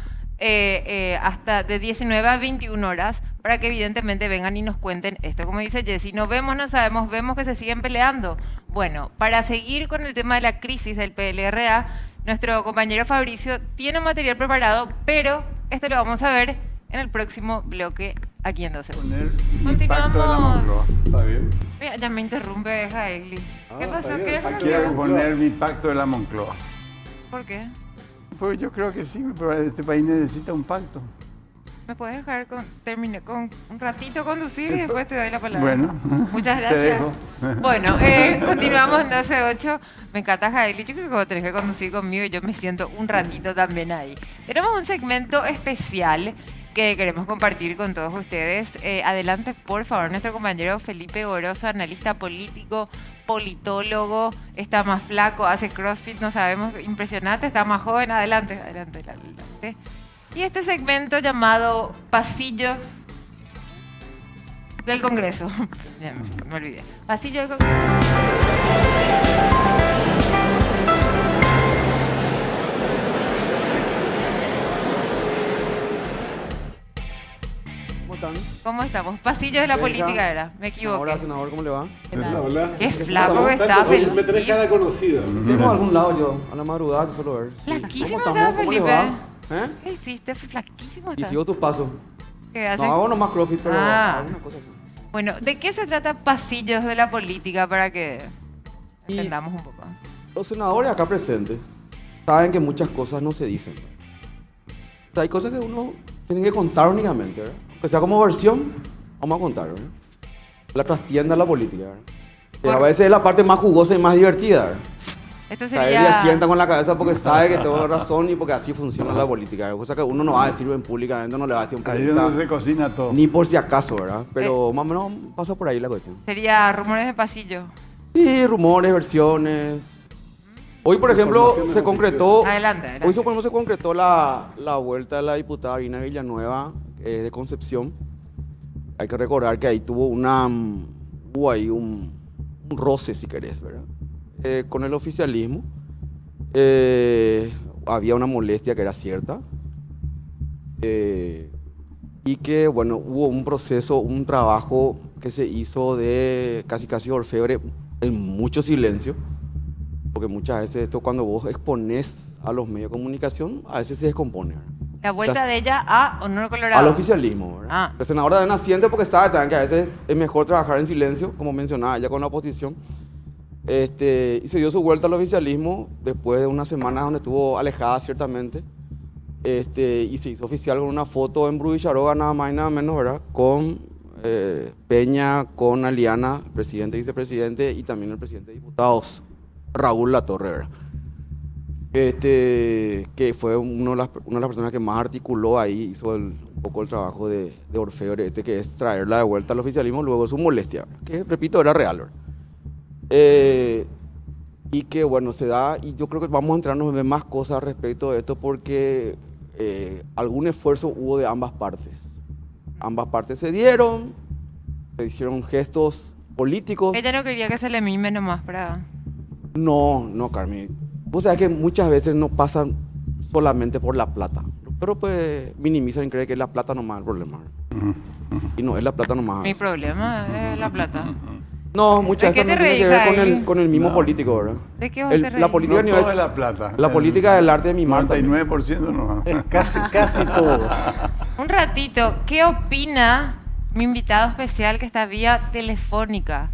hasta de 19 a 21 horas, para que evidentemente vengan y nos cuenten esto. Como dice Jessy, no vemos, no sabemos, vemos que se siguen peleando. Bueno, para seguir con el tema de la crisis del PLRA, nuestro compañero Fabricio tiene material preparado, pero esto lo vamos a ver en el próximo bloque aquí en 12. Continuamos. ¿Está bien? Mira, ya me interrumpe Jaeli. ¿Qué pasó? ¿Quieres Quiero poner mi pacto de la Moncloa. ¿Por qué? Pues yo creo que sí, pero este país necesita un pacto. ¿Me puedes dejar terminar con un ratito conducir y después te doy la palabra? Bueno. Muchas gracias. Te dejo. Bueno, continuamos en 12-8. Me encanta, Jaeli. Yo creo que vos tenés que conducir conmigo y yo me siento un ratito también ahí. Tenemos un segmento especial que queremos compartir con todos ustedes. Adelante, por favor, nuestro compañero Felipe Goroso, analista político, politólogo, está más flaco, hace CrossFit, no sabemos, impresionante, está más joven. Adelante. Y este segmento llamado Pasillos del Congreso. Ya, me olvidé. Pasillos del Congreso. ¿Cómo están? ¿Cómo estamos? Pasillos de la política era. Me equivoqué. Hola, senador, ¿cómo le va? Hola. Qué flaco que está, Felipe. Me tenés cara conocida. Tengo a algún lado yo, a la madrugada, solo ver. Flaquísimo ¿Cómo está, estamos? ¿Cómo le Felipe. va? ¿Qué hiciste? Flaquísimo Y está. sigo tus pasos. ¿Qué haces? No hago nomás CrossFit, pero alguna cosa así. Bueno, ¿de qué se trata Pasillos de la Política para que entendamos un poco? Los senadores acá presentes saben que muchas cosas no se dicen. O sea, hay cosas que uno tiene que contar únicamente, ¿verdad? Aunque sea como versión, vamos a contar, ¿verdad? La trastienda la política, ¿verdad? Que a veces es la parte más jugosa y más divertida, ¿verdad? Esto O sea, él sería... le asienta con la cabeza porque sabe que tengo razón y porque así funciona la política. Cosa que uno no va a decir en públicamente, no le va a decir un Ahí es periodista, donde se cocina todo. ni por si acaso, ¿verdad? Pero más o menos pasa por ahí la cuestión. Sería rumores de pasillo. Sí, rumores, versiones. Hoy, por ejemplo, se concretó... Adelante. Hoy, por ejemplo, se concretó la vuelta de la diputada Irina Villanueva de Concepción. Hay que recordar que ahí hubo ahí un roce, si querés, ¿verdad? Con el oficialismo. Había una molestia que era cierta. Y que, bueno, hubo un proceso, un trabajo que se hizo de casi orfebre en mucho silencio. Porque muchas veces esto, cuando vos exponés a los medios de comunicación, a veces se descompone, ¿verdad? La vuelta de ella a Honor Colorado. Al oficialismo, ¿verdad? La senadora de naciente porque sabe también que a veces es mejor trabajar en silencio, como mencionaba ella con la oposición. Y se dio su vuelta al oficialismo después de unas semanas donde estuvo alejada ciertamente. Y se hizo oficial con una foto en Brudicharoga, nada más y nada menos, ¿verdad? Con Peña, con Aliana, presidente y vicepresidente, y también el presidente de diputados, Raúl Latorre, ¿verdad? Que fue una de las personas que más articuló ahí, hizo un poco el trabajo de Orfeo, que es traerla de vuelta al oficialismo luego de su molestia, ¿verdad? Que repito, era real, ¿verdad? Y que bueno, se da, y yo creo que vamos a entrarnos en más cosas respecto de esto porque algún esfuerzo hubo de ambas partes. Ambas partes se dieron, se hicieron gestos políticos. Ella no quería que se le mime nomás para... No, Carmen. Vos sabés que muchas veces no pasan solamente por la plata, pero pues minimizan y creen que es la plata nomás el problema. Y no es la plata nomás. Mi problema es la plata. No, muchas veces no tiene que ver con el mismo político, ¿verdad? ¿De qué vos te reís? La política no todo es la plata. La política del arte de mimar. 99% no. Es casi todo. Un ratito, ¿qué opina mi invitado especial que está vía telefónica?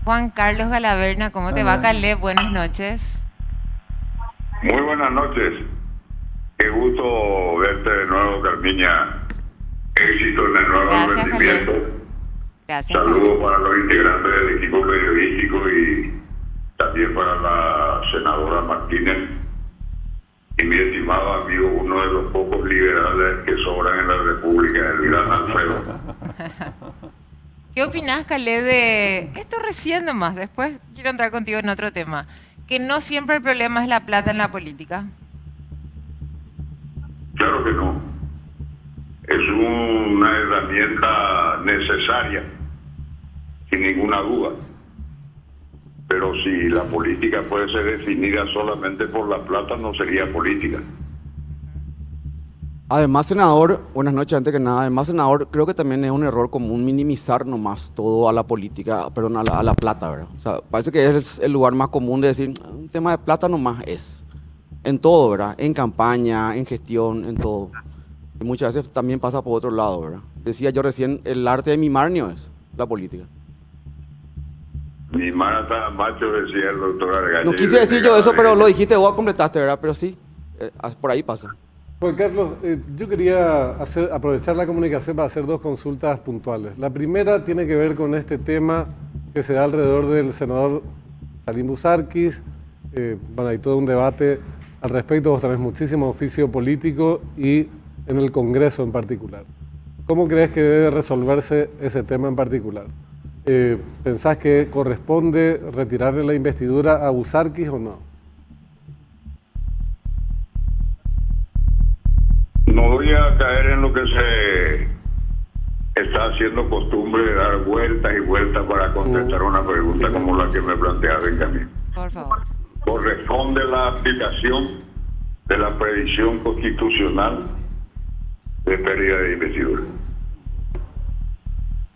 Juan Carlos Galaverna, ¿cómo te va, Caleb? Buenas noches. Muy buenas noches. Qué gusto verte de nuevo, Carmiña. Éxito en el nuevo emprendimiento. Gracias. Saludos para los integrantes del equipo periodístico y también para la senadora Martínez y mi estimado amigo, uno de los pocos liberales que sobran en la República, el gran Alfredo. ¿Qué opinás, Caleb, de esto recién nomás? Después quiero entrar contigo en otro tema. Que no siempre el problema es la plata en la política. Claro que no. Es una herramienta necesaria, sin ninguna duda. Pero si la política puede ser definida solamente por la plata, no sería política. Además, senador, buenas noches, antes que nada. Además, senador, creo que también es un error común minimizar nomás todo a la política, perdón, a la plata, ¿verdad? O sea, parece que es el lugar más común de decir, un tema de plata nomás es. En todo, ¿verdad? En campaña, en gestión, en todo. Y muchas veces también pasa por otro lado, ¿verdad? Decía yo recién, el arte de mimar no es la política. Mimar hasta macho, decía el doctor Argañez. No quise decir yo eso, pero lo dijiste, vos completaste, ¿verdad? Pero sí, por ahí pasa. Juan Carlos, yo quería aprovechar la comunicación para hacer dos consultas puntuales. La primera tiene que ver con este tema que se da alrededor del senador Salim Busarquis. Bueno, hay todo un debate al respecto. Vos tenés muchísimo oficio político y en el Congreso en particular. ¿Cómo crees que debe resolverse ese tema en particular? ¿Pensás que corresponde retirarle la investidura a Busarquis o no? No voy a caer en lo que se está haciendo costumbre de dar vueltas y vueltas para contestar una pregunta como la que me plantea Benjamín. Por favor. Corresponde la aplicación de la previsión constitucional de pérdida de investidura.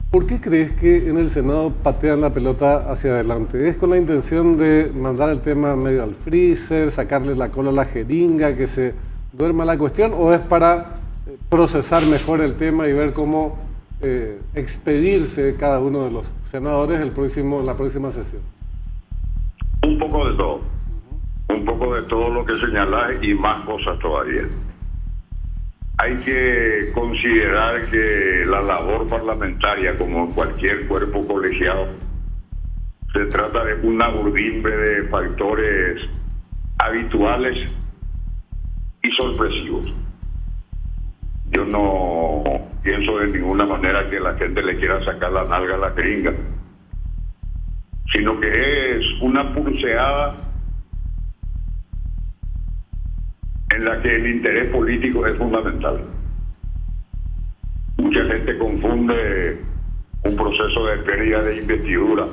¿Por qué crees que en el Senado patean la pelota hacia adelante? ¿Es con la intención de mandar el tema medio al freezer, sacarle la cola a la jeringa, que se duerma la cuestión, o es para procesar mejor el tema y ver cómo expedirse cada uno de los senadores en la próxima sesión? Un poco de todo. Un poco de todo lo que señalás y más cosas todavía. Hay que considerar que la labor parlamentaria, como cualquier cuerpo colegiado, se trata de una urdimbre de factores habituales y sorpresivos. Yo no pienso de ninguna manera que la gente le quiera sacar la nalga a la jeringa, sino que es una pulseada en la que el interés político es fundamental. Mucha gente confunde un proceso de pérdida de investidura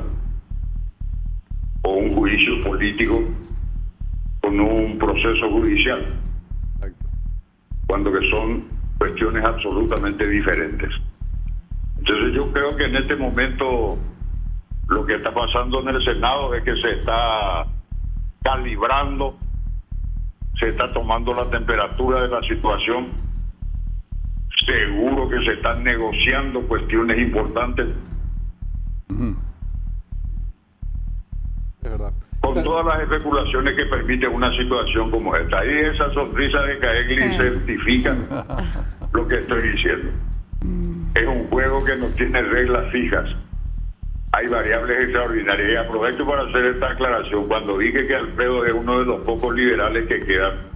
o un juicio político con un proceso judicial, cuando que son cuestiones absolutamente diferentes. Entonces yo creo que en este momento lo que está pasando en el Senado es que se está calibrando, se está tomando la temperatura de la situación. Seguro que se están negociando cuestiones importantes. con todas las especulaciones que permite una situación como esta. Y esa sonrisa de Caegli certifica lo que estoy diciendo. Es un juego que no tiene reglas fijas. Hay variables extraordinarias. Y aprovecho para hacer esta aclaración. Cuando dije que Alfredo es uno de los pocos liberales que quedan,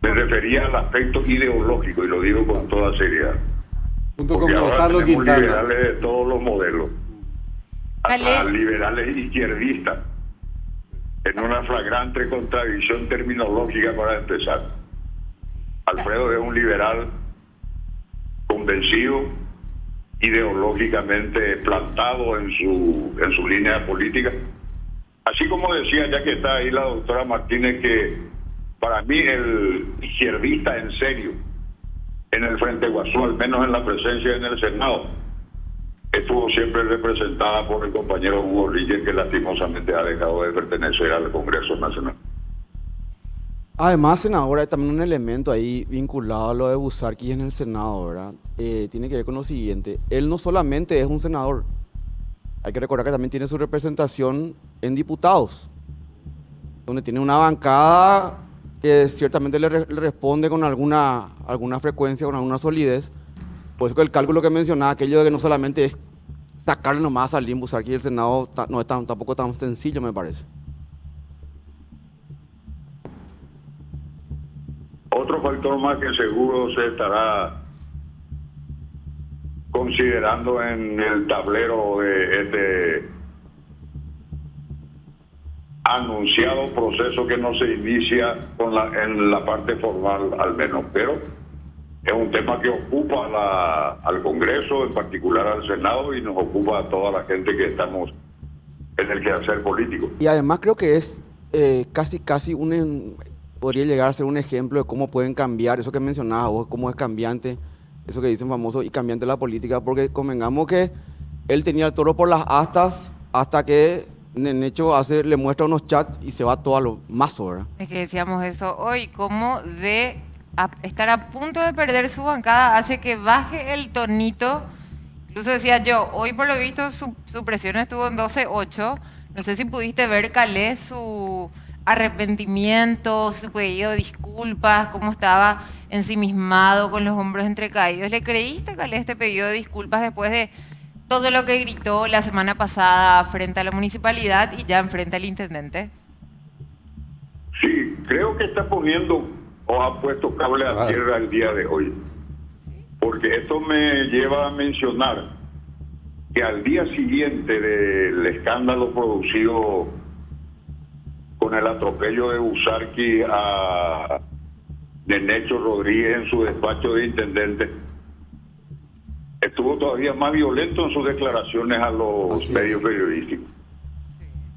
me refería al aspecto ideológico, y lo digo con toda seriedad. Junto con Porque ahora Gonzalo tenemos Quintana. liberales de todos los modelos. Hasta liberales izquierdistas. En una flagrante contradicción terminológica para empezar. Alfredo es un liberal convencido, ideológicamente plantado en su línea política. Así como decía, ya que está ahí la doctora Martínez, que para mí el izquierdista en serio en el Frente Guasú, al menos en la presencia en el Senado, estuvo siempre representada por el compañero Hugo Ríguez, que lastimosamente ha dejado de pertenecer al Congreso Nacional. Además, senador, hay también un elemento ahí vinculado a lo de Busarqui en el Senado, ¿verdad? Tiene que ver con lo siguiente. Él no solamente es un senador, hay que recordar que también tiene su representación en diputados, donde tiene una bancada que ciertamente le responde con alguna frecuencia, con alguna solidez. Por eso que el cálculo que mencionaba, aquello de que no solamente es sacarle nomás a Salim Busarqui del Senado, no es tampoco tan sencillo, me parece. Otro factor más que seguro se estará considerando en el tablero de este anunciado proceso que no se inicia en la parte formal al menos, pero es un tema que ocupa al Congreso, en particular al Senado, y nos ocupa a toda la gente que estamos en el quehacer político. Y además creo que es casi podría llegar a ser un ejemplo de cómo pueden cambiar, eso que mencionabas vos, cómo es cambiante, eso que dicen famoso y cambiante la política, porque convengamos que él tenía el toro por las astas hasta que Nenecho le muestra unos chats y se va todo a lo mazo, ¿verdad? Es que decíamos eso hoy, como de estar a punto de perder su bancada hace que baje el tonito. Incluso decía yo, hoy por lo visto su presión estuvo en 12.8. No sé si pudiste ver, Calé, su arrepentimiento, su pedido de disculpas, cómo estaba ensimismado con los hombros entrecaídos. ¿Le creíste, Calé, este pedido de disculpas después de todo lo que gritó la semana pasada frente a la municipalidad y ya frente al intendente? Sí, creo que está poniendo o ha puesto cable a tierra el día de hoy. Porque esto me lleva a mencionar que al día siguiente del escándalo producido con el atropello de Busarqui a Nenecho Rodríguez en su despacho de intendente, estuvo todavía más violento en sus declaraciones a los medios periodísticos.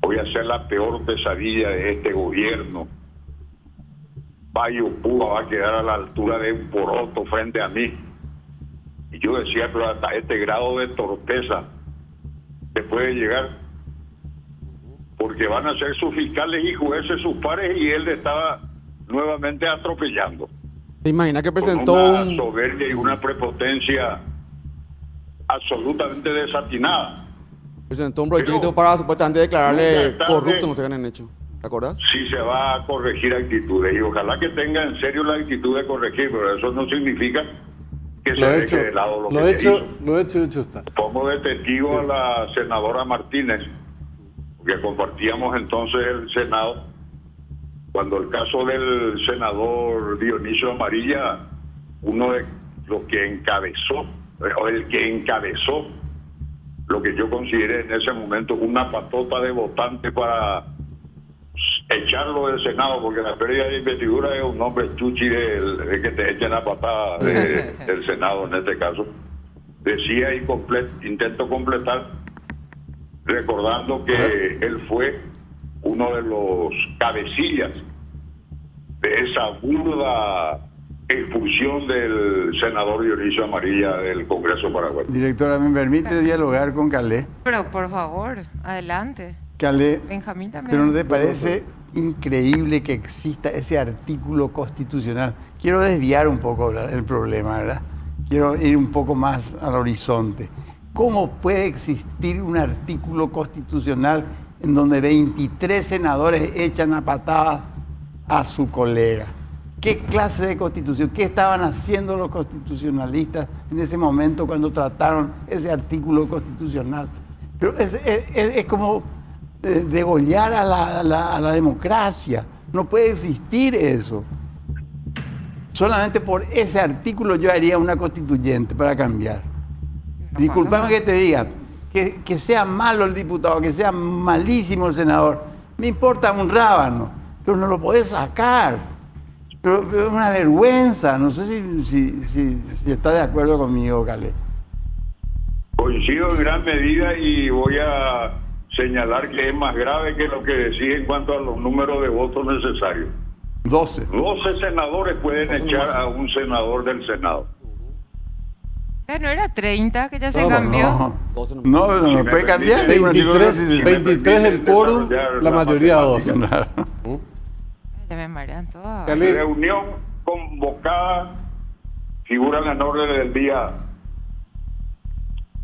Voy a ser la peor pesadilla de este gobierno. Bayo Púa va a quedar a la altura de un poroto frente a mí. Y yo decía, pero hasta este grado de torpeza se puede llegar, porque van a ser sus fiscales y jueces sus pares, y él le estaba nuevamente atropellando. ¿Te imaginas que presentó con una soberbia y una prepotencia absolutamente desatinada? Presentó un proyecto para supuestamente declararle corrupto, no se ganen hecho. ¿Te acordás? Sí, se va a corregir actitudes, y ojalá que tenga en serio la actitud de corregir, pero eso no significa que se deje de lado lo que hizo. Lo hecho está. Pongo de testigo a la senadora Martínez, porque compartíamos entonces el Senado, cuando el caso del senador Dionisio Amarilla, uno de los que encabezó, o el que encabezó lo que yo consideré en ese momento una patota de votante para echarlo del Senado, porque la pérdida de investidura es un nombre chuchi de que te echen la patada del Senado en este caso. Decía y intento completar recordando que él fue uno de los cabecillas de esa burda expulsión del senador Dionisio Amarilla del Congreso paraguayo. Directora, ¿me permite dialogar con Calé? Pero por favor, adelante. Calé, Benjamín también. ¿pero no te parece increíble que exista ese artículo constitucional? Quiero desviar un poco el problema, ¿verdad? Quiero ir un poco más al horizonte. ¿Cómo puede existir un artículo constitucional en donde 23 senadores echan a patadas a su colega. ¿Qué clase de constitución? ¿Qué estaban haciendo los constitucionalistas en ese momento cuando trataron ese artículo constitucional? Pero es como degollar a la democracia. No puede existir eso. Solamente por ese artículo yo haría una constituyente para cambiar. Disculpame que te diga, que sea malo el diputado, que sea malísimo el senador, me importa un rábano, pero no lo podés sacar. Pero es una vergüenza. No sé si está de acuerdo conmigo, Calé. Coincido en gran medida y voy a señalar que es más grave que lo que decía en cuanto a los números de votos necesarios. 12 senadores pueden echar a un senador del Senado. ¿No era 30 que ya se cambió? No puede cambiar. 23 el quórum, la mayoría 12. Ya me marean todas. Reunión convocada, figuran en orden del día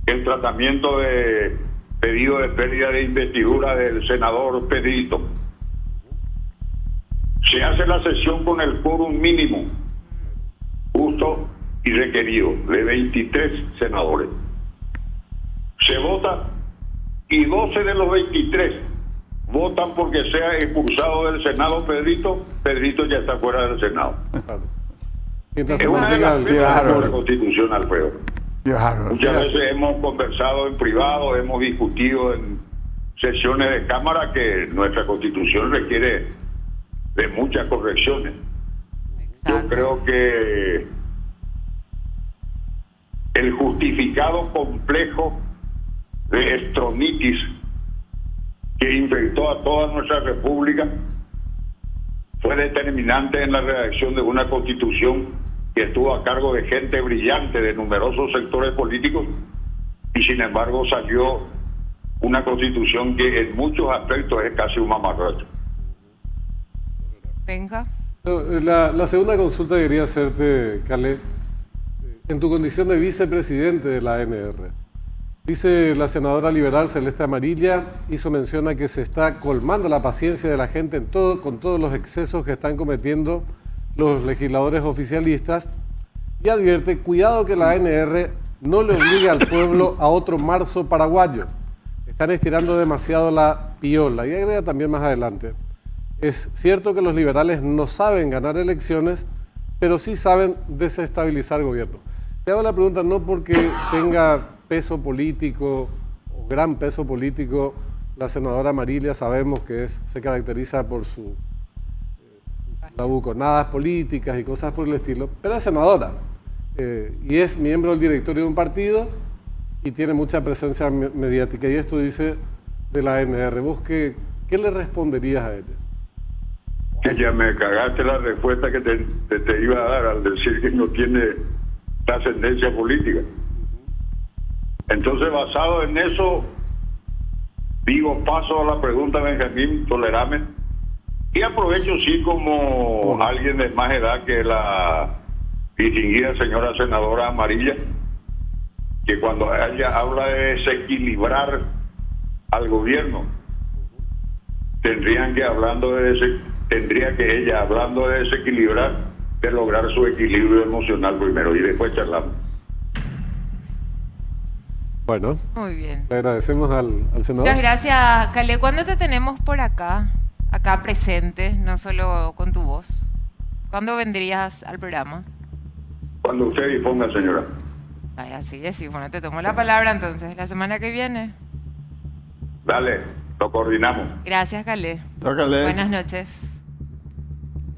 el tratamiento de pedido de pérdida de investidura del senador Pedrito. Se hace la sesión con el quórum mínimo, justo y requerido, de 23 senadores. Se vota y 12 de los 23 votan porque sea expulsado del Senado Pedrito. Pedrito ya está fuera del Senado. Es una de las reglas de la Constitución, Alfredo. Muchas veces hemos conversado en privado, hemos discutido en sesiones de Cámara que nuestra Constitución requiere de muchas correcciones. Exacto. Yo creo que el justificado complejo de estronitis que infectó a toda nuestra república fue determinante en la redacción de una Constitución que estuvo a cargo de gente brillante de numerosos sectores políticos y sin embargo salió una Constitución que en muchos aspectos es casi un mamarracho. Venga. La segunda consulta que quería hacerte, Calé, en tu condición de vicepresidente de la ANR. Dice la senadora liberal Celeste Amarilla, hizo mención a que se está colmando la paciencia de la gente con todos los excesos que están cometiendo los legisladores oficialistas y advierte, cuidado que la ANR no le obligue al pueblo a otro marzo paraguayo. Están estirando demasiado la piola. Y agrega también más adelante, es cierto que los liberales no saben ganar elecciones, pero sí saben desestabilizar gobiernos. Te hago la pregunta no porque tenga peso político o gran peso político, la senadora Amarilla sabemos que se caracteriza por sus tabuconadas políticas y cosas por el estilo, pero es senadora y es miembro del directorio de un partido y tiene mucha presencia mediática. Y esto dice de la ANR. ¿Vos qué le responderías a ella? Ya me cagaste la respuesta que te iba a dar al decir que no tiene trascendencia política. Entonces, basado en eso, digo paso a la pregunta, Benjamín, tolerame, y aprovecho sí como alguien de más edad que la distinguida señora senadora Amarilla, que cuando ella habla de desequilibrar al gobierno, tendría que ella, hablando de desequilibrar, de lograr su equilibrio emocional primero y después charlamos. Bueno, muy bien. Le agradecemos al senador. Muchas gracias, Calé. ¿Cuándo te tenemos por acá presente, no solo con tu voz? ¿Cuándo vendrías al programa? Cuando usted disponga, señora. Ay, así es, sí. Bueno, te tomo la palabra entonces, la semana que viene. Dale, lo coordinamos. Gracias, Calé. Buenas noches.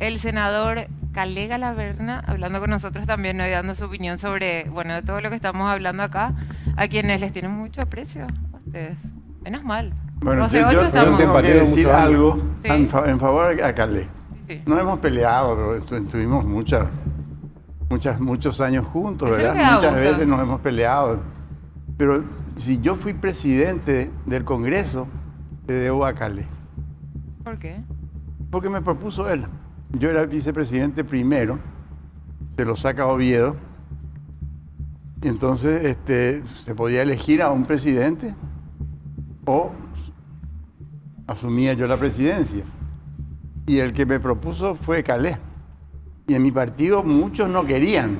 El senador Calé Galaverna, hablando con nosotros también hoy, dando su opinión sobre, bueno, de todo lo que estamos hablando acá, a quienes les tienen mucho aprecio a ustedes. Menos mal. Bueno, yo tengo que decir algo en favor a Calé. Sí. No hemos peleado, pero estuvimos muchos años juntos, ¿verdad? Muchas veces nos hemos peleado. Pero si yo fui presidente del Congreso, le debo a Calé. ¿Por qué? Porque me propuso él. Yo era vicepresidente primero, se lo saca Oviedo, y entonces se podía elegir a un presidente o asumía yo la presidencia. Y el que me propuso fue Calé. Y en mi partido muchos no querían.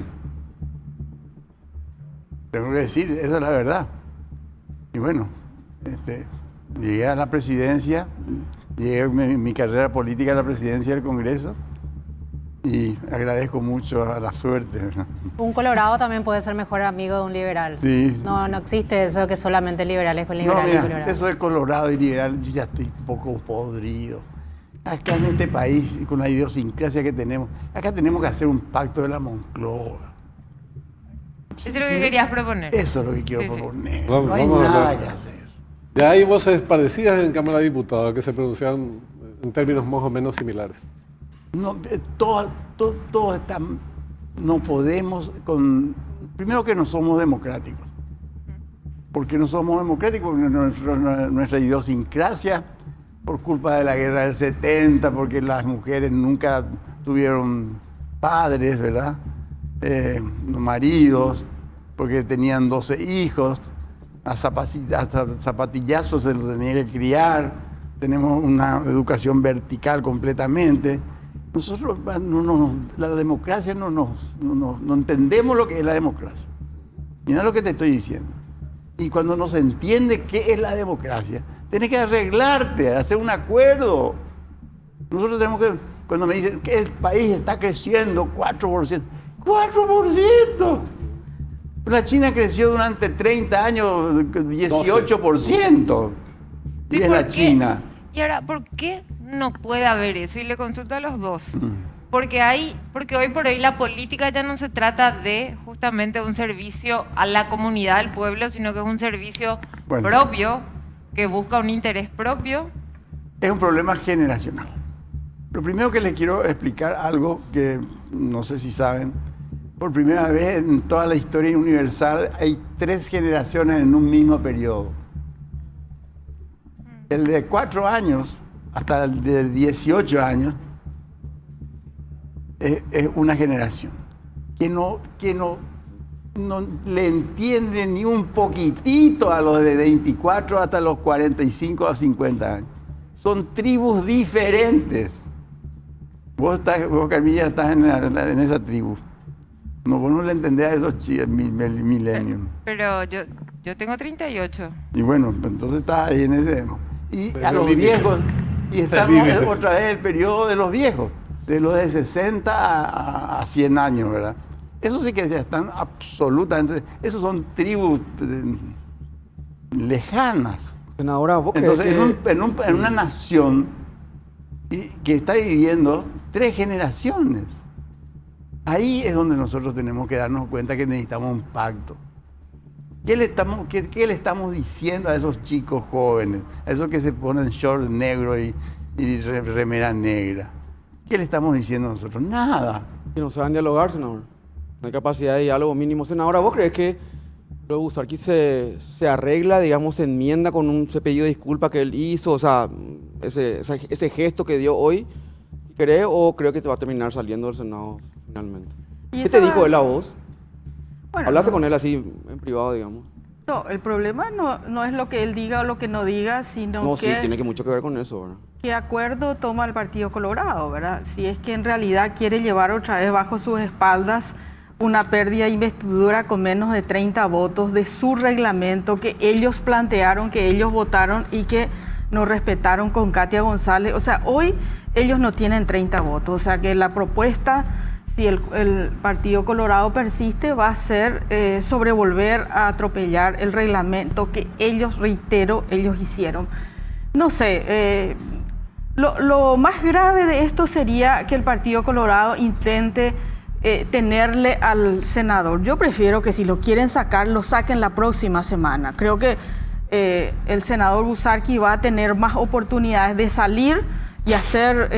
Tengo que decir, esa es la verdad. Y bueno, llegué a la presidencia, llegué mi carrera política a la presidencia del Congreso y agradezco mucho a la suerte. Un colorado también puede ser mejor amigo de un liberal. Sí, no existe eso de que solamente liberales con liberales. No, mira, colorado. eso de colorado y liberal, yo ya estoy un poco podrido. Acá en este país, con la idiosincrasia que tenemos, acá tenemos que hacer un pacto de la Moncloa. Eso es lo que querías proponer. Eso es lo que quiero proponer. Vamos, no hay nada que hacer. Ya hay voces parecidas en Cámara de Diputados que se pronuncian en términos más o menos similares. No, todo está... No podemos... Primero que no somos democráticos. ¿Por qué no somos democráticos? Porque nuestra idiosincrasia, por culpa de la guerra del 70, porque las mujeres nunca tuvieron padres, ¿verdad? Maridos, porque tenían 12 hijos, a zapatillazos se los tenía que criar, tenemos una educación vertical completamente. Nosotros, la democracia no entendemos lo que es la democracia. Mira lo que te estoy diciendo. Y cuando no se entiende qué es la democracia, tienes que arreglarte, hacer un acuerdo. Nosotros tenemos que, cuando me dicen que el país está creciendo 4%, ¡4%! La China creció durante 30 años 18%. Y es la China. Y ahora, ¿por qué no puede haber eso? Y le consulto a los dos. Porque hoy por hoy la política ya no se trata de justamente un servicio a la comunidad, al pueblo, sino que es un servicio propio, que busca un interés propio. Es un problema generacional. Lo primero que les quiero explicar algo que no sé si saben. Por primera vez en toda la historia universal hay 3 generaciones en un mismo periodo. El de 4 años hasta el de 18 años es una generación que no le entiende ni un poquitito a los de 24 hasta los 45 a 50 años. Son tribus diferentes. Vos Carmilla, estás en esa tribu. No, vos no le entendés a esos millennials. Pero yo tengo 38. Y bueno, entonces estás ahí en ese... Y a los viejos, y estamos otra vez en el periodo de los viejos, de los de 60 a 100 años, ¿verdad? Eso sí que ya están absolutamente... Esos son tribus lejanas. Senadora, ¿vos entonces, crees en una nación que está viviendo 3 generaciones, ahí es donde nosotros tenemos que darnos cuenta que necesitamos un pacto. ¿Qué le estamos diciendo a esos chicos jóvenes? A esos que se ponen short negro y remera negra. ¿Qué le estamos diciendo nosotros? Nada. Que no se van a dialogar, senador. No hay capacidad de diálogo mínimo. Senadora, ¿vos crees que lo de Busarqui se arregla, digamos, se enmienda con ese pedido de disculpa que él hizo? O sea, ese gesto que dio hoy, si querés, o creo que te va a terminar saliendo del Senado finalmente. ¿Qué te dijo él a vos? Bueno, ¿hablaste con él así en privado, digamos? No, el problema no es lo que él diga o lo que no diga, sino no, que... sí, tiene mucho que ver con eso, ¿verdad? ¿Qué acuerdo toma el Partido Colorado, verdad? Si es que en realidad quiere llevar otra vez bajo sus espaldas una pérdida de investidura con menos de 30 votos de su reglamento que ellos plantearon, que ellos votaron y que no respetaron con Katia González. O sea, hoy ellos no tienen 30 votos. O sea, que la propuesta, si el Partido Colorado persiste, va a ser sobrevolver a atropellar el reglamento que ellos, reitero, ellos hicieron. No sé, lo más grave de esto sería que el Partido Colorado intente tenerle al senador. Yo prefiero que si lo quieren sacar, lo saquen la próxima semana. Creo que el senador Busarqui va a tener más oportunidades de salir y hacer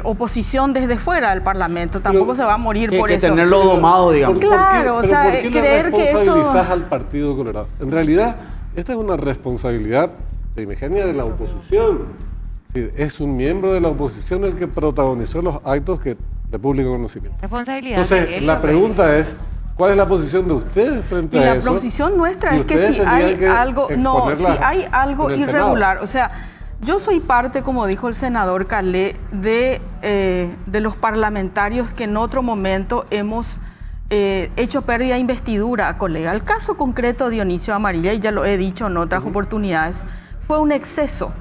oposición desde fuera del Parlamento. Tampoco se va a morir por eso. Tenerlo domado, digamos. Claro, o sea, ¿por qué creer que eso... responsabilizás al Partido Colorado? En realidad, esta es una responsabilidad primigenia de la oposición. Es un miembro de la oposición el que protagonizó los actos de público conocimiento. Responsabilidad. Entonces, la pregunta es, ¿cuál es la posición de ustedes frente a eso? Y la posición nuestra es que si hay algo, irregular, o sea, Yo soy parte, como dijo el senador Calé, de los parlamentarios que en otro momento hemos hecho pérdida de investidura, colega. El caso concreto de Dionisio Amarilla, y ya lo he dicho en otras oportunidades, fue un exceso.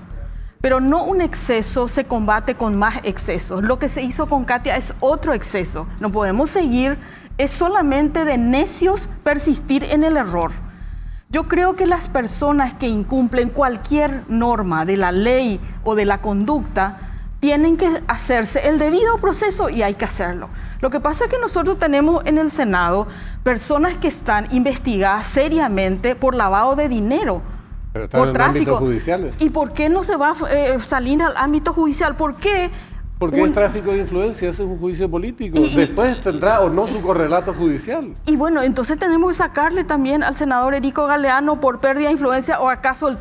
Pero no un exceso se combate con más excesos. Lo que se hizo con Katia es otro exceso. No podemos seguir, es solamente de necios persistir en el error. Yo creo que las personas que incumplen cualquier norma de la ley o de la conducta tienen que hacerse el debido proceso y hay que hacerlo. Lo que pasa es que nosotros tenemos en el Senado personas que están investigadas seriamente por lavado de dinero, pero están por en tráfico. ámbitos judiciales. ¿Y por qué no se va a salir al ámbito judicial? ¿Por qué? Porque es tráfico de influencia, ese es un juicio político. Después tendrá o no su correlato judicial. Y bueno, entonces tenemos que sacarle también al senador Erico Galeano por pérdida de influencia, o acaso el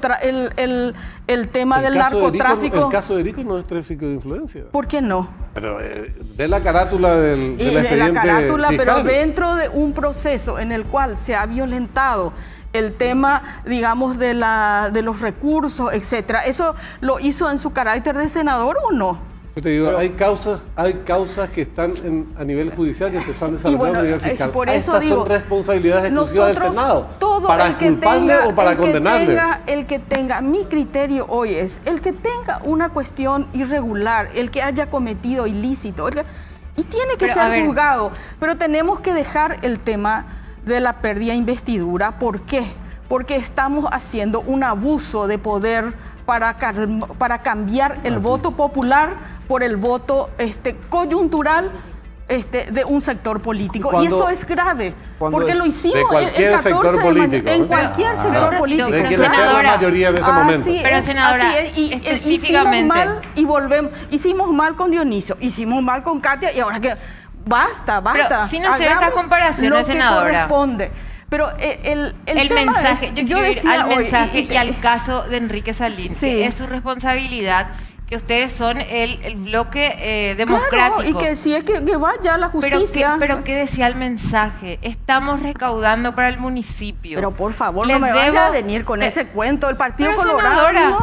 tema del narcotráfico. El caso de Erico no es tráfico de influencia. ¿Por qué no? Pero de la carátula del expediente la carátula, fiscal. pero dentro de un proceso en el cual se ha violentado el tema, digamos, de los recursos, etcétera. ¿Eso lo hizo en su carácter de senador o no? Yo te digo, hay causas que están a nivel judicial que se están desarrollando a nivel fiscal. Por eso estas digo, son responsabilidades exclusivas del Senado. Para culparle o para condenarle. El que tenga, mi criterio hoy es, el que tenga una cuestión irregular, el que haya cometido ilícito, y tiene que ser juzgado. Pero tenemos que dejar el tema de la pérdida de investidura. ¿Por qué? Porque estamos haciendo un abuso de poder para cambiar el voto popular por el voto coyuntural de un sector político. Y eso es grave, porque lo hicimos el 14 de mayo en cualquier sector político. De quienes sean la mayoría en ese momento. Pero senadora, específicamente. Hicimos mal con Dionisio, hicimos mal con Katia, y ahora que basta. Pero sin hacer estas comparaciones, senadora. Corresponde. Pero el mensaje, es, yo quiero ir al mensaje y al caso de Enrique Salín, que es su responsabilidad, que ustedes son el bloque democrático. Claro, y que si es que vaya a la justicia. Pero ¿qué decía el mensaje? Estamos recaudando para el municipio. Pero por favor, no me vaya a venir con ese cuento. El Partido Colorado, no.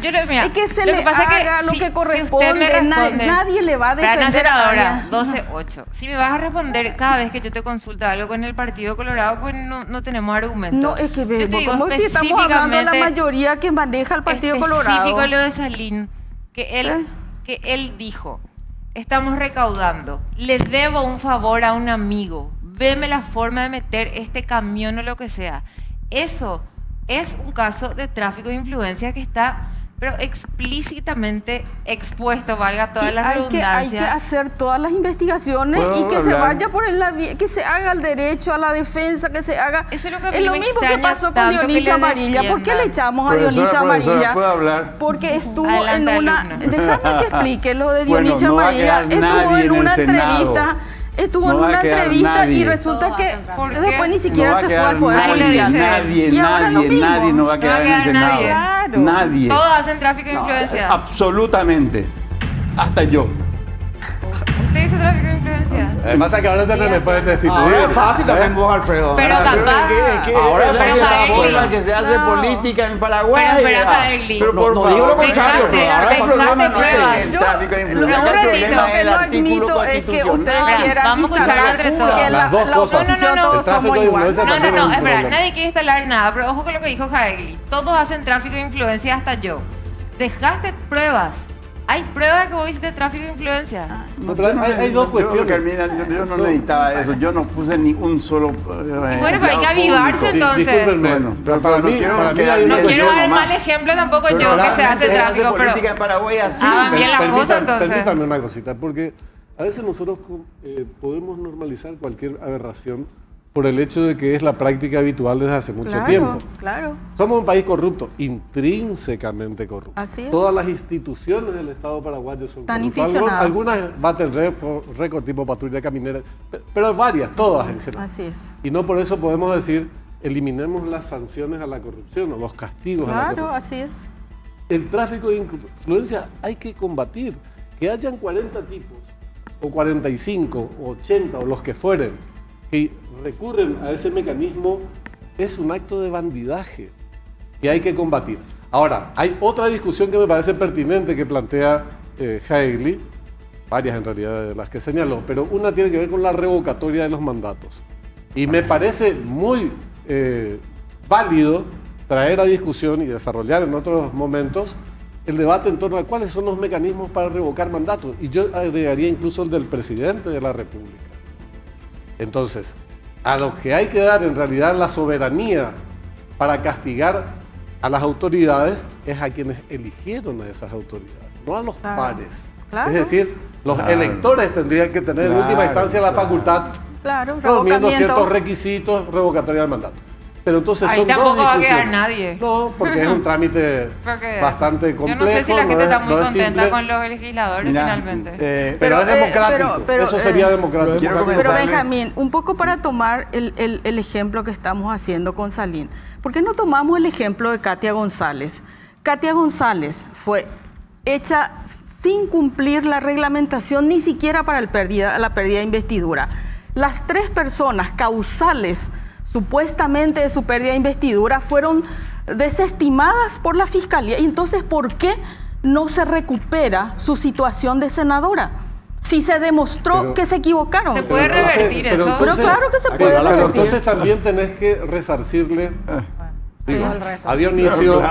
Pero mira, es que se le haga lo que corresponde. Nadie le va a defender. Senadora, 12-8. Si me vas a responder cada vez que yo te consulta algo con el Partido Colorado, pues no tenemos argumentos. No, es que como si estamos hablando de la mayoría que maneja el Partido Colorado. Específico lo de Salín. Que él dijo, estamos recaudando, le debo un favor a un amigo, veme la forma de meter este camión o lo que sea. Eso es un caso de tráfico de influencia que está, pero explícitamente expuesto, valga toda la redundancia. Hay que hacer todas las investigaciones y que se vaya por que se haga el derecho a la defensa, que se haga. Eso es lo mismo que pasó con Dionisio Amarilla. ¿Por qué le echamos a Dionisio Amarilla? ¿Puedo hablar? Porque estuvo en una. Déjame que explique lo de Dionisio Amarilla. Estuvo en una entrevista. Estuvo en una entrevista y resulta que después ni siquiera se fue al Poder Judicial. Nadie no va a quedar en el Senado. Claro. Nadie. Todos hacen tráfico de influencia. Absolutamente. Hasta yo. ¿Usted hizo tráfico de influencia? Además que ahora se le puede destituir. Ahora es fácil también vos, Alfredo. Pero capaz. Ahora es la forma que se hace política en Paraguay. Pero no digo lo contrario. Ahora el problema no es Yo, tráfico de influencia. Lo único que no admito es que ustedes quieran vamos a escuchar entre todos. que Las dos la cosas. oposición No, todos somos iguales. No, espera, nadie quiere instalar nada, pero ojo con lo que dijo Jaegli. Todos hacen tráfico de influencia, hasta yo. Dejaste pruebas. ¿Hay pruebas que vos hiciste tráfico de influencia? Hay dos cuestiones. Yo no necesitaba eso, yo no puse ni un solo. Bueno, pero hay que avivarse entonces. Discúlpenme, Bueno, pero para mí hay una No quiero dar el más. mal ejemplo tampoco yo que se hace tráfico, pero política en Paraguay así. hagan bien las cosas entonces. Permítanme una cosita, porque a veces nosotros podemos normalizar cualquier aberración por el hecho de que es la práctica habitual desde hace mucho tiempo. Claro. Somos un país corrupto, intrínsecamente corrupto. Así es. Todas las instituciones del Estado paraguayo son Están corruptas. inficionadas. Algunas baten récord tipo patrulla caminera, pero varias, todas en general. Así es. Y no por eso podemos decir, eliminemos las sanciones a la corrupción o los castigos a la corrupción. Claro, así es. El tráfico de influencia hay que combatir. Que hayan 40 tipos, o 45, o 80, o los que fueren, que recurren a ese mecanismo, es un acto de bandidaje que hay que combatir. Ahora, hay otra discusión que me parece pertinente que plantea Hagley, varias en realidad de las que señaló, pero una tiene que ver con la revocatoria de los mandatos. Y me parece muy válido traer a discusión y desarrollar en otros momentos el debate en torno a cuáles son los mecanismos para revocar mandatos. Y yo agregaría incluso el del presidente de la República. Entonces, a los que hay que dar en realidad la soberanía para castigar a las autoridades es a quienes eligieron a esas autoridades, no a los pares. Claro. Es decir, los electores tendrían que tener en última instancia la facultad, reuniendo ciertos requisitos, revocatoria del mandato. Pero entonces ahí son tampoco dos va a discusiones. quedar nadie. No, porque es un trámite bastante complejo. Yo no sé si la gente está muy contenta simple. con los legisladores finalmente. Pero es democrático. Eso sería democrático. Pero Benjamín, un poco para tomar el ejemplo que estamos haciendo con Salín. ¿Por qué no tomamos el ejemplo de Katia González? Katia González fue hecha sin cumplir la reglamentación ni siquiera para la pérdida de investidura. Las 3 personas causales supuestamente de su pérdida de investidura fueron desestimadas por la Fiscalía. Y entonces, ¿por qué no se recupera su situación de senadora? Si se demostró que se equivocaron. ¿Se puede revertir eso? Pero claro que se puede revertir. Pero entonces también tenés que resarcirle a Dionisio,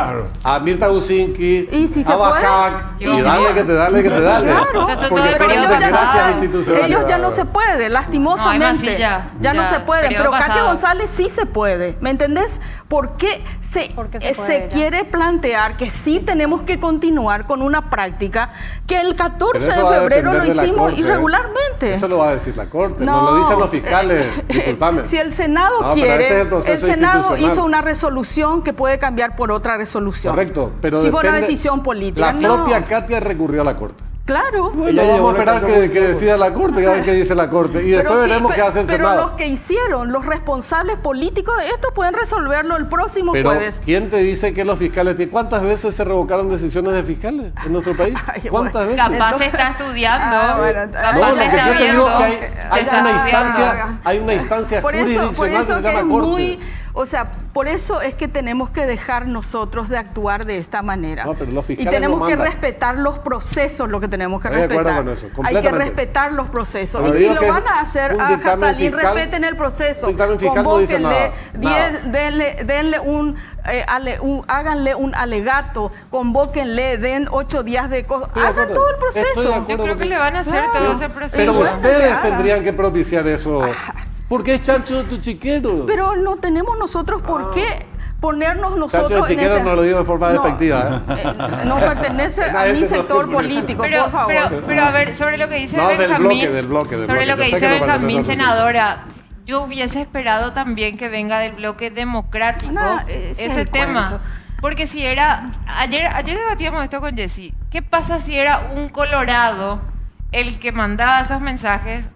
a Mirta Gusinki, a Bajac, y dale que te dale. Claro, porque ellos ya no se puede, lastimosamente. Ya no se puede, pero Katia González sí se puede. ¿Me entendés? ¿Por qué se quiere plantear que sí tenemos que continuar con una práctica que el 14 de febrero lo hicimos irregularmente? Eso lo va a decir la Corte, no lo dicen los fiscales, discúlpame. Si el Senado quiere, el Senado hizo una resolución que puede cambiar por otra resolución. Correcto, pero si fue una decisión política. La propia Katia recurrió a la Corte. Claro. Bueno, vamos a esperar que decida la Corte, a ver qué dice la Corte. Y después veremos qué hace el Senado. Pero los que hicieron, los responsables políticos de esto pueden resolverlo el próximo jueves. ¿Quién te dice que los fiscales tienen? ¿Cuántas veces se revocaron decisiones de fiscales en nuestro país? ¿Cuántas veces? Capaz se está estudiando. Capaz se está viendo. Hay una instancia jurisdiccional que se llama Corte. O sea, por eso es que tenemos que dejar nosotros de actuar de esta manera. No, pero los fiscales y tenemos que respetar los procesos, lo que tenemos que respetar. Hay que respetar los procesos. Pero y si lo van a hacer a Salín, respeten el proceso. Convóquenle, háganle un alegato, convóquenle, den 8 días de cosas. Hagan todo el proceso. Yo creo que le van a hacer todo ese proceso. Pero ustedes tendrían que propiciar eso. Porque es chancho tu chiquero. Pero no tenemos nosotros por qué ponernos nosotros chancho de chiquero no lo digo de forma despectiva. No pertenece a mi sector político, por favor. Pero a ver, sobre lo que dice Benjamín. Del bloque. Sobre lo que dice Benjamín, senadora. Yo hubiese esperado también que venga del bloque democrático ese tema. Porque si era... Ayer debatíamos esto con Jessy. ¿Qué pasa si era un colorado el que mandaba esos mensajes?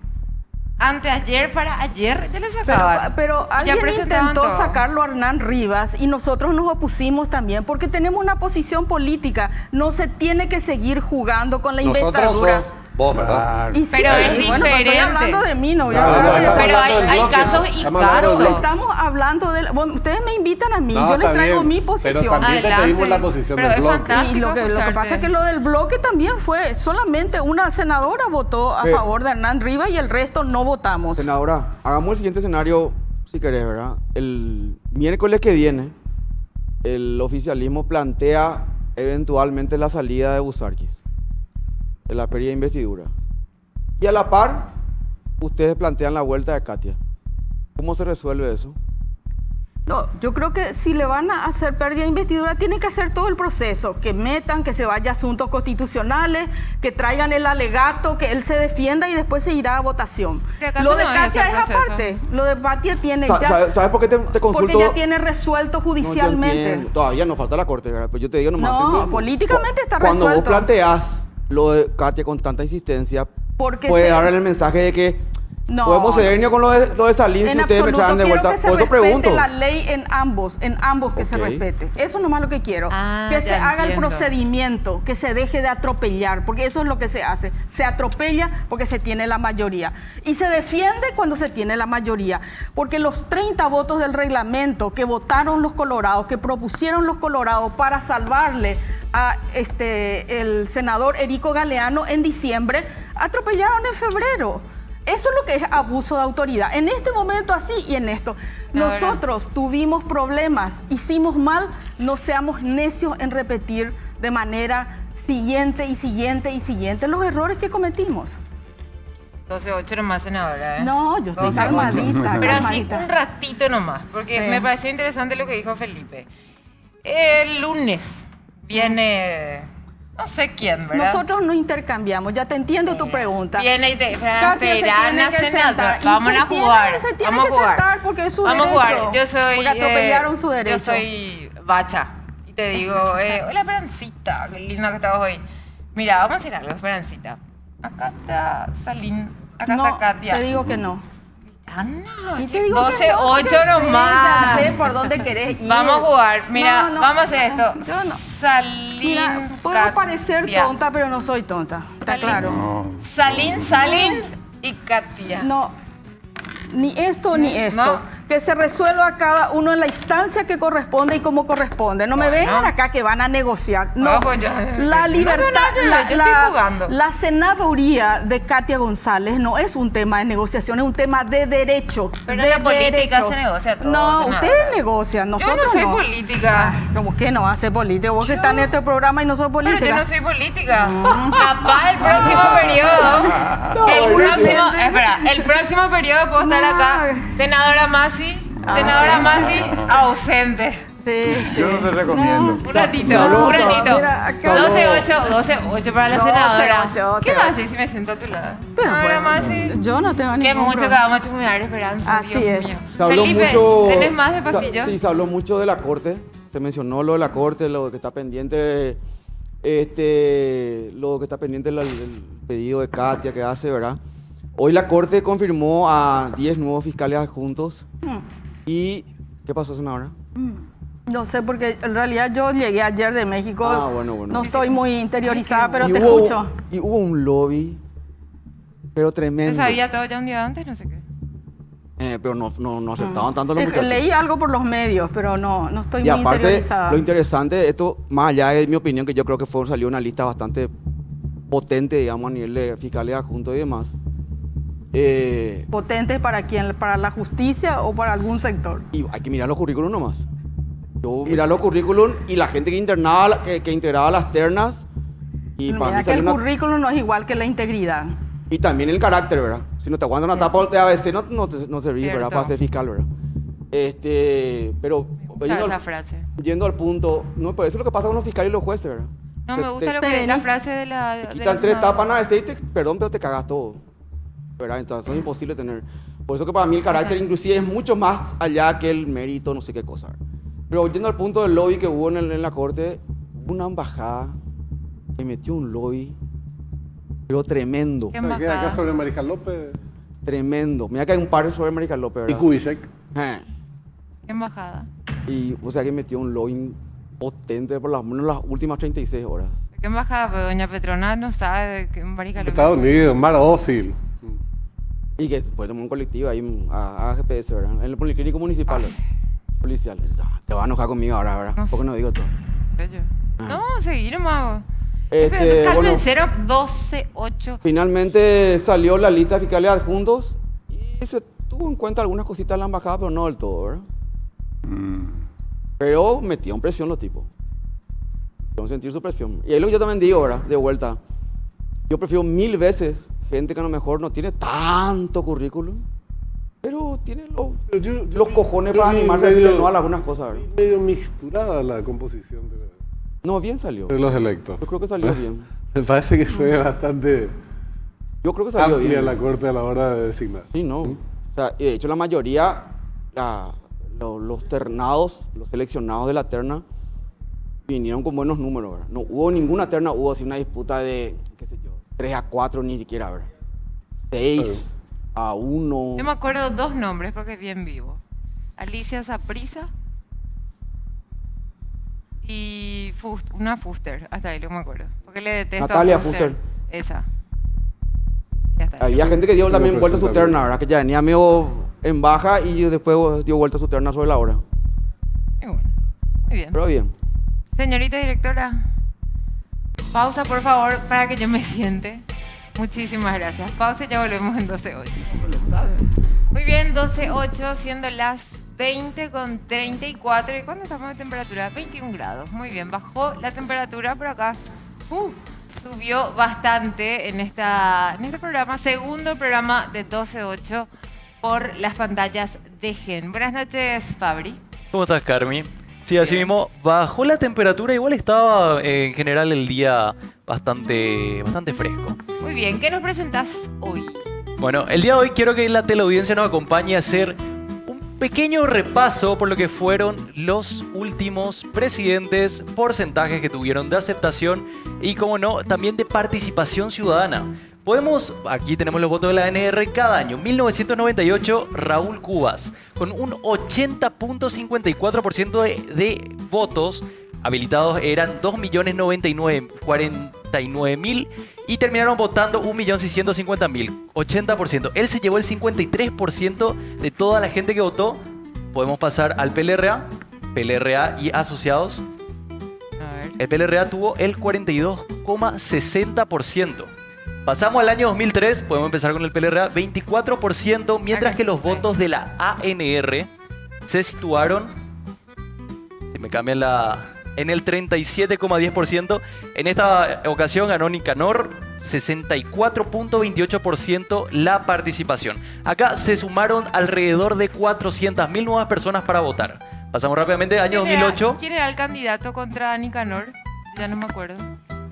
Anteayer para ayer ya le sacaban. Pero alguien intentó sacarlo a Hernán Rivas y nosotros nos opusimos también porque tenemos una posición política. No se tiene que seguir jugando con la investidura. Vos, ¿verdad? Sí, pero es diferente. Pero estoy hablando de mí, no voy a hablar de... Pero hay casos y casos. Estamos hablando de... Bueno, ustedes me invitan a mí, yo les traigo mi posición. Pero también te pedimos la posición del bloque. Y lo que pasa es que lo del bloque también fue, solamente una senadora votó a favor de Hernán Rivas y el resto no votamos. Senadora, hagamos el siguiente escenario, si querés, ¿verdad? El miércoles que viene, el oficialismo plantea eventualmente la salida de Busarquis de la pérdida de investidura. Y a la par, ustedes plantean la vuelta de Katia. ¿Cómo se resuelve eso? No, yo creo que si le van a hacer pérdida de investidura, tienen que hacer todo el proceso, que metan, que se vaya a asuntos constitucionales, que traigan el alegato, que él se defienda y después se irá a votación. Lo de Katia es aparte, lo de Katia tiene ya... ¿Sabes por qué te consulto? Porque ya tiene resuelto judicialmente. No, todavía nos falta la Corte, ¿verdad? Pues yo te digo nomás. No, políticamente está resuelto. Cuando vos planteás lo de Katia con tanta insistencia, puede darle el mensaje de que No, podemos ceder con lo de Salín si ustedes me traen de vuelta. Por eso pregunto. La ley en ambos que se respete. Eso nomás lo que quiero. Que se haga el procedimiento, que se deje de atropellar, porque eso es lo que se hace. Se atropella porque se tiene la mayoría. Y se defiende cuando se tiene la mayoría. Porque los 30 votos del reglamento que votaron los colorados, que propusieron los colorados para salvarle a el senador Erico Galeano en diciembre, atropellaron en febrero. Eso es lo que es abuso de autoridad. En este momento así y en esto. Nosotros tuvimos problemas, hicimos mal, no seamos necios en repetir de manera siguiente y siguiente y siguiente los errores que cometimos. 12-8 nomás, senadora, ¿eh? No, yo estoy calmadita. Pero así un ratito nomás, porque me pareció interesante lo que dijo Felipe. El lunes viene... No sé quién, ¿verdad? Nosotros no intercambiamos, ya te entiendo tu pregunta. Viene y te Katia se tiene que sentar. Vamos a jugar. Se tiene que sentar porque es su derecho. Vamos a jugar. Yo soy... Porque atropellaron su derecho. Yo soy Bacha. Y te digo, hola, Esperancita, qué linda que estabas hoy. Mira, vamos a hacer algo, Esperancita. Acá está Salín, acá está Katia. Te digo que no. Ana, y te digo 12-8 nomás. Ya sé por dónde querés ir. Vamos a jugar. Mira, vamos a hacer esto. Yo no. Salín. Mira, puedo parecer tonta, pero no soy tonta. Está claro. No. Salín y Katia. No. Ni esto ni esto. No. Que se resuelva cada uno en la instancia que corresponde y como corresponde. No me vengan acá que van a negociar. No, pues la libertad, la senaduría de Katia González no es un tema de negociación, es un tema de derecho. Pero en la política se negocia todo. No, ustedes negocian, nosotros no. Yo no soy política. ¿Cómo que no hace política? Vos que estás en este programa y no sos política. Pero yo no soy política. Capaz el próximo periodo. El próximo periodo puedo estar acá. Senadora Masi, ausente. Sí. Yo no te recomiendo. Un ratito. 12-8 para la senadora. ¿Qué vas a decir si me siento a tu lado? Pero Masi. Yo no tengo Qué mucho que vamos a chusmear, Esperanza. Así es. Felipe, ¿tenés más de pasillo? Sí, se habló mucho de la corte. Se mencionó lo de la corte, lo que está pendiente, lo que está pendiente el pedido de Katia que hace, ¿verdad? Hoy la corte confirmó a 10 nuevos fiscales adjuntos. ¿Y qué pasó, senadora? No sé, porque en realidad yo llegué ayer de México. Bueno. No estoy muy interiorizada, pero te escucho. Y hubo un lobby, pero tremendo. ¿Se sabía todo ya un día antes? No sé qué. Pero no aceptaban tanto los muchachos. Leí algo por los medios, pero no estoy muy aparte, interiorizada. Lo interesante de esto, más allá de mi opinión, que yo creo que salió una lista bastante potente, digamos, a nivel de fiscales adjuntos y demás. ¿Potente para quién? ¿Para la justicia o para algún sector? Y hay que mirar los currículums nomás. Yo mirar los currículums y la gente que integraba las ternas. Y no, mira que el currículum no es igual que la integridad. Y también el carácter, ¿verdad? Si no te aguanta una tapa de ABC, no servís, ¿verdad? Para ser fiscal, ¿verdad? Pero yendo al punto, no, pero eso es lo que pasa con los fiscales y los jueces, ¿verdad? No, me gusta la frase de la... Quitan 3 tapas en ABC y pero te cagas todo. ¿Verdad? Entonces es imposible tener. Por eso que para mí el carácter inclusive es mucho más allá que el mérito, no sé qué cosa. Pero yendo al punto del lobby que hubo en la corte, hubo una embajada que metió un lobby, pero tremendo. ¿Qué acá sobre Mariscal López? Tremendo. Mira que hay un par sobre Mariscal López, ¿verdad? Y Kubitschek. ¿Qué embajada? Y o sea que metió un lobby potente por lo menos las últimas 36 horas. ¿Qué embajada? Pues doña Petrona no sabe de qué Mariscal López. Estados Unidos, Mar Ósil. Y que después tomó un colectivo ahí a GPS, ¿verdad? En el policlínico municipal. Policial. Te vas a enojar conmigo ahora, ¿verdad? ¿Por qué no digo todo? No, seguir nomás. Cálmense, 12-8. Finalmente salió la lista de fiscales adjuntos y se tuvo en cuenta algunas cositas en la embajada, pero no del todo, ¿verdad? Pero metían presión los tipos. Hicieron sentir su presión. Y es lo que yo también digo, ¿verdad? De vuelta. Yo prefiero 1000 veces gente que a lo mejor no tiene tanto currículum, pero tiene los cojones para animarse a decirle no a algunas cosas. ¿Verdad? Medio mixturada la composición No, bien salió. De los electos. Yo creo que salió bien. Me parece que fue bastante... Yo creo que salió amplia bien. La corte a la hora de designar. Sí, no. O sea, de hecho la mayoría, los ternados, los seleccionados de la terna, vinieron con buenos números, ¿verdad? No hubo ninguna terna, hubo así una disputa de, qué sé yo, 3-4 ni siquiera, ¿verdad? 6 a uno. Yo me acuerdo dos nombres porque es bien vivo. Alicia Saprissa y una Fuster. Hasta ahí lo me acuerdo. Porque le detesto Natalia a Fuster. Fuster. Esa. Ya está. Había gente que dio Sí, también me vuelta a su presenta terna, ¿verdad? Que ya venía medio en baja y después dio vuelta a su terna sobre la hora. Y bueno, muy bien. Pero bien. Señorita directora, pausa por favor para que yo me siente. Muchísimas gracias. Pausa y ya volvemos en 12:08. Muy bien, 12:08, siendo las 20:34. ¿Y cuándo estamos de temperatura? 21 grados. Muy bien, bajó la temperatura por acá. Subió bastante en este programa, segundo programa de 12:08 por las pantallas de Gen. Buenas noches, Fabri. ¿Cómo estás, Carmi? Sí, así mismo, bajó la temperatura, igual estaba en general el día bastante fresco. Muy bien, ¿qué nos presentás hoy? Bueno, el día de hoy quiero que la teleaudiencia nos acompañe a hacer un pequeño repaso por lo que fueron los últimos presidentes, porcentajes que tuvieron de aceptación y, como no, también de participación ciudadana. Aquí tenemos los votos de la ANR cada año. 1998, Raúl Cubas, con un 80.54% de votos habilitados, eran 2.049.049 y terminaron votando 1.650.000, 80%. Él se llevó el 53% de toda la gente que votó. Podemos pasar al PLRA y asociados. El PLRA tuvo el 42,60%. Pasamos al año 2003, podemos empezar con el PLRA, 24%, mientras que los votos de la ANR se situaron, si me cambian en el 37,10%. En esta ocasión ganó Nicanor, 64.28% la participación. Acá se sumaron alrededor de 400.000 nuevas personas para votar. Pasamos rápidamente, año 2008. ¿Quién era el candidato contra Nicanor? Ya no me acuerdo.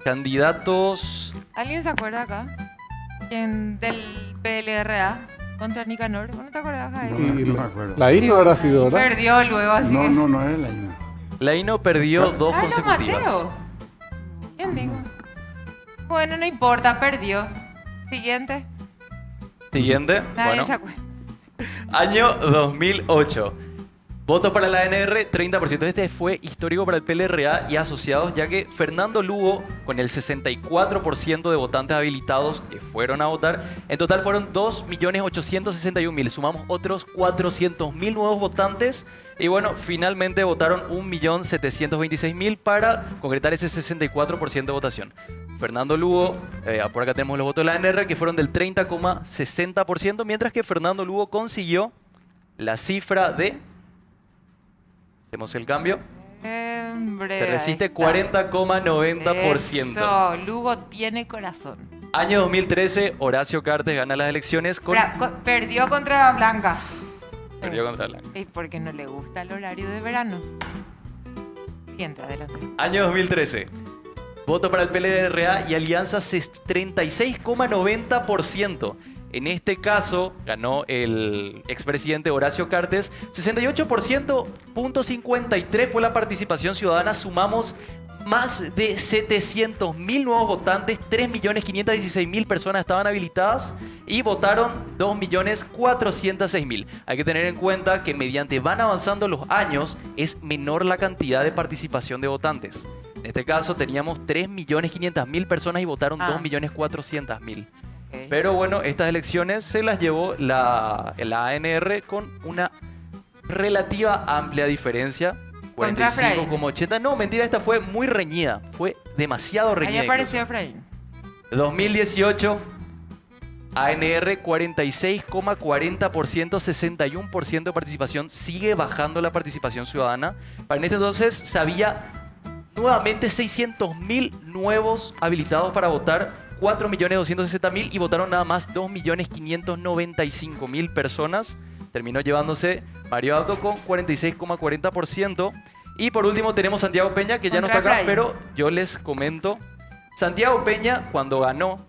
Candidatos... ¿Alguien se acuerda acá? ¿Quién del PLRA contra Nicanor? ¿No te acuerdas, Jair? No me acuerdo. La INO habrá sido, ¿verdad? Perdió luego, así que... No era la INO. La INO perdió dos consecutivas. Mateo. ¿Quién digo? Bueno, no importa, perdió. Siguiente. Siguiente. Nadie Bueno. se acuerda. Año 2008. Votos para la ANR, 30%. Este fue histórico para el PLRA y asociados, ya que Fernando Lugo, con el 64% de votantes habilitados que fueron a votar, en total fueron 2.861.000. Sumamos otros 400.000 nuevos votantes y bueno, finalmente votaron 1.726.000 para concretar ese 64% de votación. Fernando Lugo, por acá tenemos los votos de la ANR, que fueron del 30,60%, mientras que Fernando Lugo consiguió la cifra de... Hacemos el cambio. Te resiste 40,90%. Eso, Lugo tiene corazón. Año 2013, Horacio Cartes gana las elecciones con... Perdió contra Blanca. Perdió contra Blanca. ¿Y por qué no le gusta el horario de verano? Siguiente, adelante. Año 2013. Voto para el PLRA y alianzas 36,90%. En este caso, ganó el expresidente Horacio Cartes. 68,53% fue la participación ciudadana. Sumamos más de 700.000 nuevos votantes. 3.516.000 personas estaban habilitadas y votaron 2.406.000. Hay que tener en cuenta que mediante van avanzando los años, es menor la cantidad de participación de votantes. En este caso teníamos 3.500.000 personas y votaron 2.400.000. Pero bueno, estas elecciones se las llevó la ANR con una relativa amplia diferencia. 45,80. No, mentira, esta fue muy reñida. Fue demasiado reñida. Ahí apareció Efraín. 2018, ANR 46,40%, 61% de participación. Sigue bajando la participación ciudadana. Para en este entonces se había nuevamente 600.000 nuevos habilitados para votar. 4.260.000 y votaron nada más 2.595.000 personas. Terminó llevándose Mario Abdo con 46,40%. Y por último tenemos Santiago Peña, que ya no está acá, pero yo les comento. Santiago Peña, cuando ganó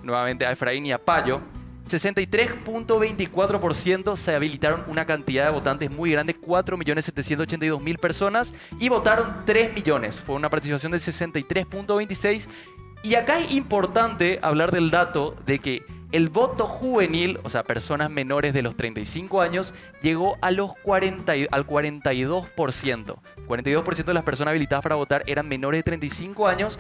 nuevamente a Efraín y a Payo, 63,24%, se habilitaron una cantidad de votantes muy grande, 4.782.000 personas, y votaron 3 millones. Fue una participación del 63,26%. Y acá es importante hablar del dato de que El voto juvenil, o sea, personas menores de los 35 años, llegó a los al 42%. 42% de las personas habilitadas para votar eran menores de 35 años.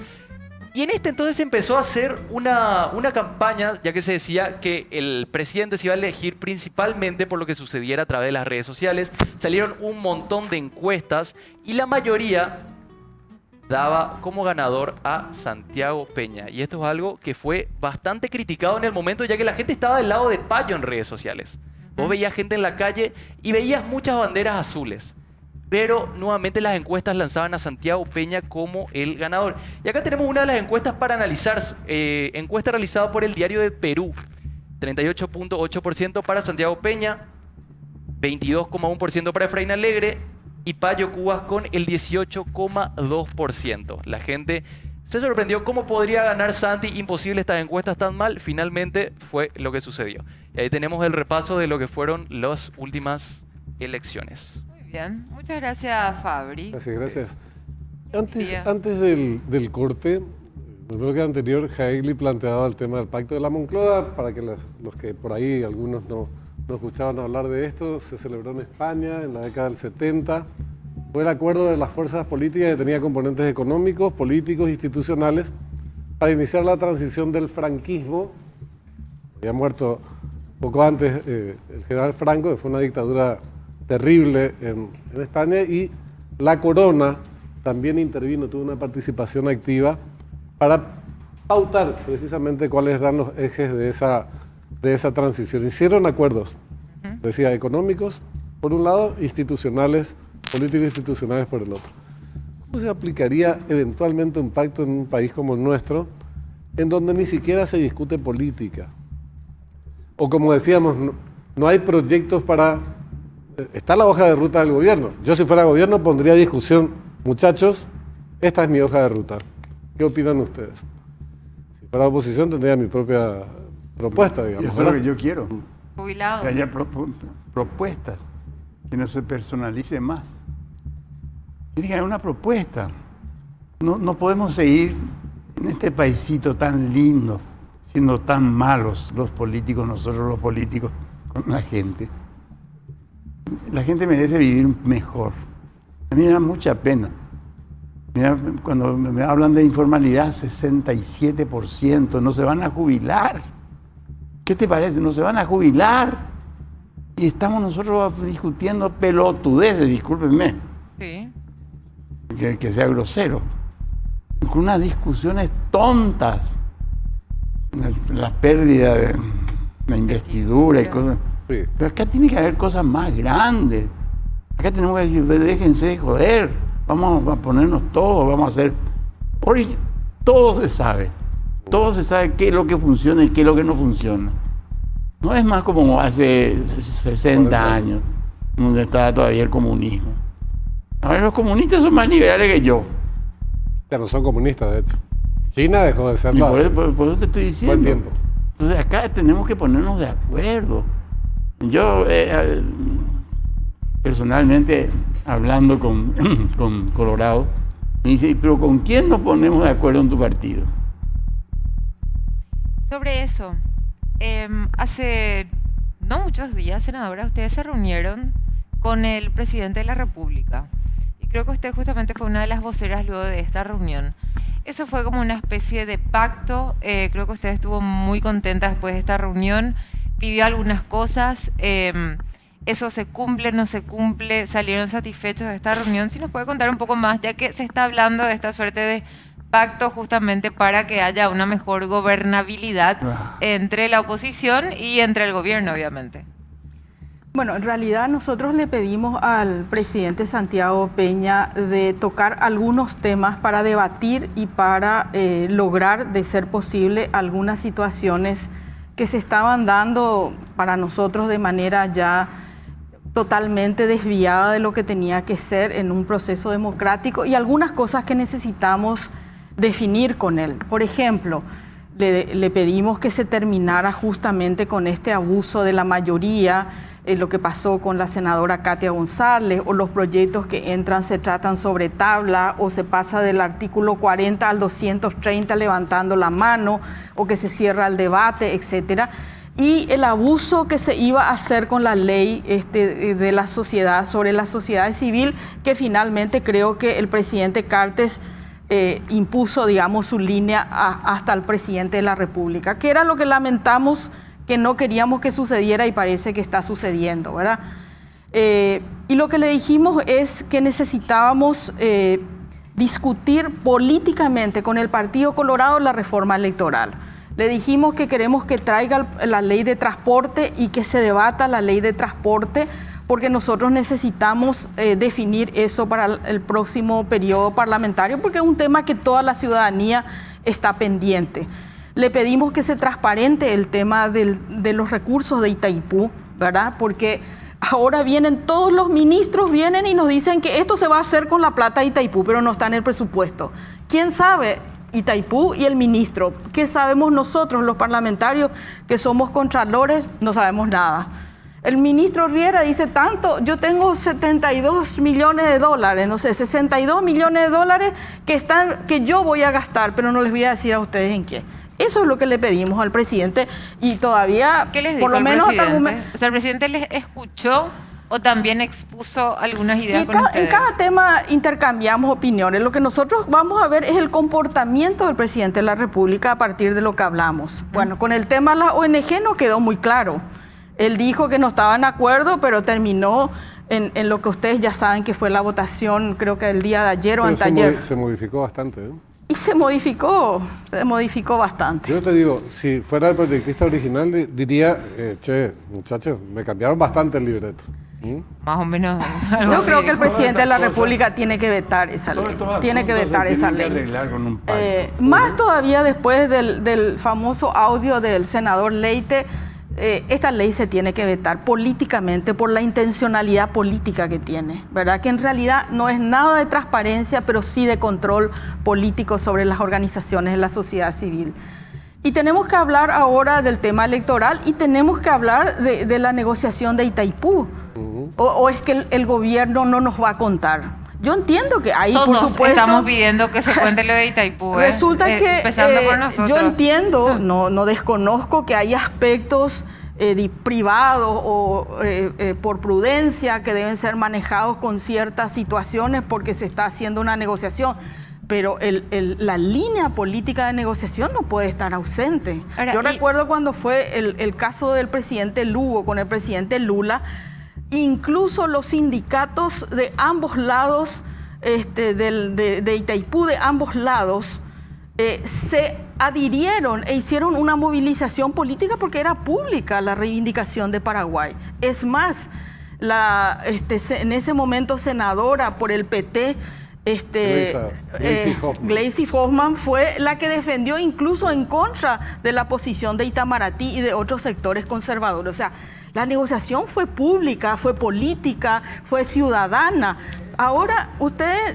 Y en este entonces empezó a hacer una campaña, ya que se decía que el presidente se iba a elegir principalmente por lo que sucediera a través de las redes sociales. Salieron un montón de encuestas y la mayoría daba como ganador a Santiago Peña. Y esto es algo que fue bastante criticado en el momento, ya que la gente estaba del lado de Payo en redes sociales. Vos veías gente en la calle y veías muchas banderas azules. Pero nuevamente las encuestas lanzaban a Santiago Peña como el ganador. Y acá tenemos una de las encuestas para analizar. Encuesta realizada por el Diario de Perú. 38.8% para Santiago Peña, 22.1% para Efraín Alegre y Payo Cubas con el 18.2%. La gente se sorprendió cómo podría ganar Santi. Imposible estas encuestas tan mal. Finalmente fue lo que sucedió. Y ahí tenemos el repaso de lo que fueron las últimas elecciones. Bien, muchas gracias, Fabri. Gracias. Antes del corte, en el bloque anterior, Jaegli planteaba el tema del Pacto de la Moncloa, para que los que por ahí, algunos no escuchaban hablar de esto. Se celebró en España en la década del 70. Fue el acuerdo de las fuerzas políticas que tenía componentes económicos, políticos, institucionales, para iniciar la transición del franquismo. Había muerto poco antes el general Franco, que fue una dictadura terrible en España, y la corona también intervino, tuvo una participación activa para pautar precisamente cuáles eran los ejes de esa transición. Hicieron acuerdos, decía, económicos por un lado, institucionales, políticos institucionales por el otro. ¿Cómo se aplicaría eventualmente un pacto en un país como el nuestro, en donde ni siquiera se discute política? O como decíamos, no hay proyectos para... Está la hoja de ruta del gobierno. Yo, si fuera gobierno, pondría a discusión, muchachos, esta es mi hoja de ruta. ¿Qué opinan ustedes? Si fuera oposición, tendría mi propia propuesta, digamos. Y eso es lo que yo quiero. Jubilado. Que haya propuestas, que no se personalice más. Tiene que haber una propuesta. No podemos seguir en este paisito tan lindo, siendo tan malos los políticos, nosotros los políticos, con la gente. La gente merece vivir mejor. A mí me da mucha pena. Mira, cuando me hablan de informalidad, 67%, no se van a jubilar. ¿Qué te parece? No se van a jubilar. Y estamos nosotros discutiendo pelotudeces, discúlpenme. Sí. Que sea grosero. Con unas discusiones tontas. La pérdida de la investidura y cosas. Sí. Pero acá tiene que haber cosas más grandes. Acá tenemos que decir, déjense de joder, vamos a ponernos todos, vamos a hacer... Hoy todo se sabe qué es lo que funciona y qué es lo que no funciona. No es más como hace 60 años, donde estaba todavía el comunismo. Ahora los comunistas son más liberales que yo. Ya no son comunistas, de hecho. China dejó de serlo. Por eso te estoy diciendo. Buen tiempo. Entonces acá tenemos que ponernos de acuerdo. Yo, personalmente, hablando con Colorado, me dice, ¿pero con quién nos ponemos de acuerdo en tu partido? Sobre eso, hace no muchos días, senadora, ustedes se reunieron con el presidente de la República. Y creo que usted justamente fue una de las voceras luego de esta reunión. Eso fue como una especie de pacto. Creo que usted estuvo muy contenta después de esta reunión. Pidió algunas cosas, eso se cumple, no se cumple, salieron satisfechos de esta reunión. Si nos puede contar un poco más, ya que se está hablando de esta suerte de pacto justamente para que haya una mejor gobernabilidad entre la oposición y entre el gobierno, obviamente. Bueno, en realidad nosotros le pedimos al presidente Santiago Peña de tocar algunos temas para debatir y para lograr, de ser posible, algunas situaciones que se estaban dando para nosotros de manera ya totalmente desviada de lo que tenía que ser en un proceso democrático, y algunas cosas que necesitamos definir con él. Por ejemplo, le pedimos que se terminara justamente con este abuso de la mayoría lo que pasó con la senadora Katia González, o los proyectos que entran se tratan sobre tabla, o se pasa del artículo 40 al 230 levantando la mano, o que se cierra el debate, etcétera. Y el abuso que se iba a hacer con la ley de la sociedad, sobre la sociedad civil, que finalmente creo que el presidente Cartes impuso, digamos, su línea hasta el presidente de la República, que era lo que lamentamos, que no queríamos que sucediera y parece que está sucediendo, ¿verdad? Y lo que le dijimos es que necesitábamos discutir políticamente con el Partido Colorado la reforma electoral. Le dijimos que queremos que traiga la ley de transporte y que se debata la ley de transporte, porque nosotros necesitamos definir eso para el próximo periodo parlamentario, porque es un tema que toda la ciudadanía está pendiente. Le pedimos que se transparente el tema de los recursos de Itaipú, ¿verdad? Porque ahora vienen todos los ministros, vienen y nos dicen que esto se va a hacer con la plata de Itaipú, pero no está en el presupuesto. ¿Quién sabe? Itaipú y el ministro. ¿Qué sabemos nosotros, los parlamentarios, que somos contralores? No sabemos nada. El ministro Riera dice tanto, yo tengo 72 millones de dólares, no sé, 62 millones de dólares que yo voy a gastar, pero no les voy a decir a ustedes en qué. Eso es lo que le pedimos al presidente y todavía, ¿qué les dijo por lo menos hasta el momento. O sea, ¿el presidente les escuchó o también expuso algunas ideas con ustedes? En cada tema intercambiamos opiniones. Lo que nosotros vamos a ver es el comportamiento del presidente de la República a partir de lo que hablamos. Bueno, con el tema de la ONG no quedó muy claro. Él dijo que no estaba en acuerdo, pero terminó en lo que ustedes ya saben que fue la votación, creo que el día de ayer o anteayer. Se modificó bastante, ¿eh? Y se modificó bastante. Yo te digo, si fuera el proyectista original, diría, che, muchachos, me cambiaron bastante el libreto. Más o menos. Yo creo que el presidente de la República tiene que vetar esa ley. Tiene que vetar esa ley. Más todavía después del famoso audio del senador Leite, esta ley se tiene que vetar políticamente por la intencionalidad política que tiene, ¿verdad? Que en realidad no es nada de transparencia, pero sí de control político sobre las organizaciones de la sociedad civil. Y tenemos que hablar ahora del tema electoral y tenemos que hablar de la negociación de Itaipú. ¿O es que el gobierno no nos va a contar? Yo entiendo que ahí, todos por supuesto, estamos pidiendo que se cuente lo de Itaipú. Resulta que empezando por nosotros. Yo entiendo, no desconozco que hay aspectos privados o por prudencia que deben ser manejados con ciertas situaciones porque se está haciendo una negociación. Pero la línea política de negociación no puede estar ausente. Ahora, yo recuerdo cuando fue el caso del presidente Lugo con el presidente Lula, incluso los sindicatos de ambos lados, de Itaipú de ambos lados, se adhirieron e hicieron una movilización política porque era pública la reivindicación de Paraguay. Es más, en ese momento senadora por el PT, Gleisi Hoffmann fue la que defendió incluso en contra de la posición de Itamaraty y de otros sectores conservadores. O sea, la negociación fue pública, fue política, fue ciudadana. Ahora,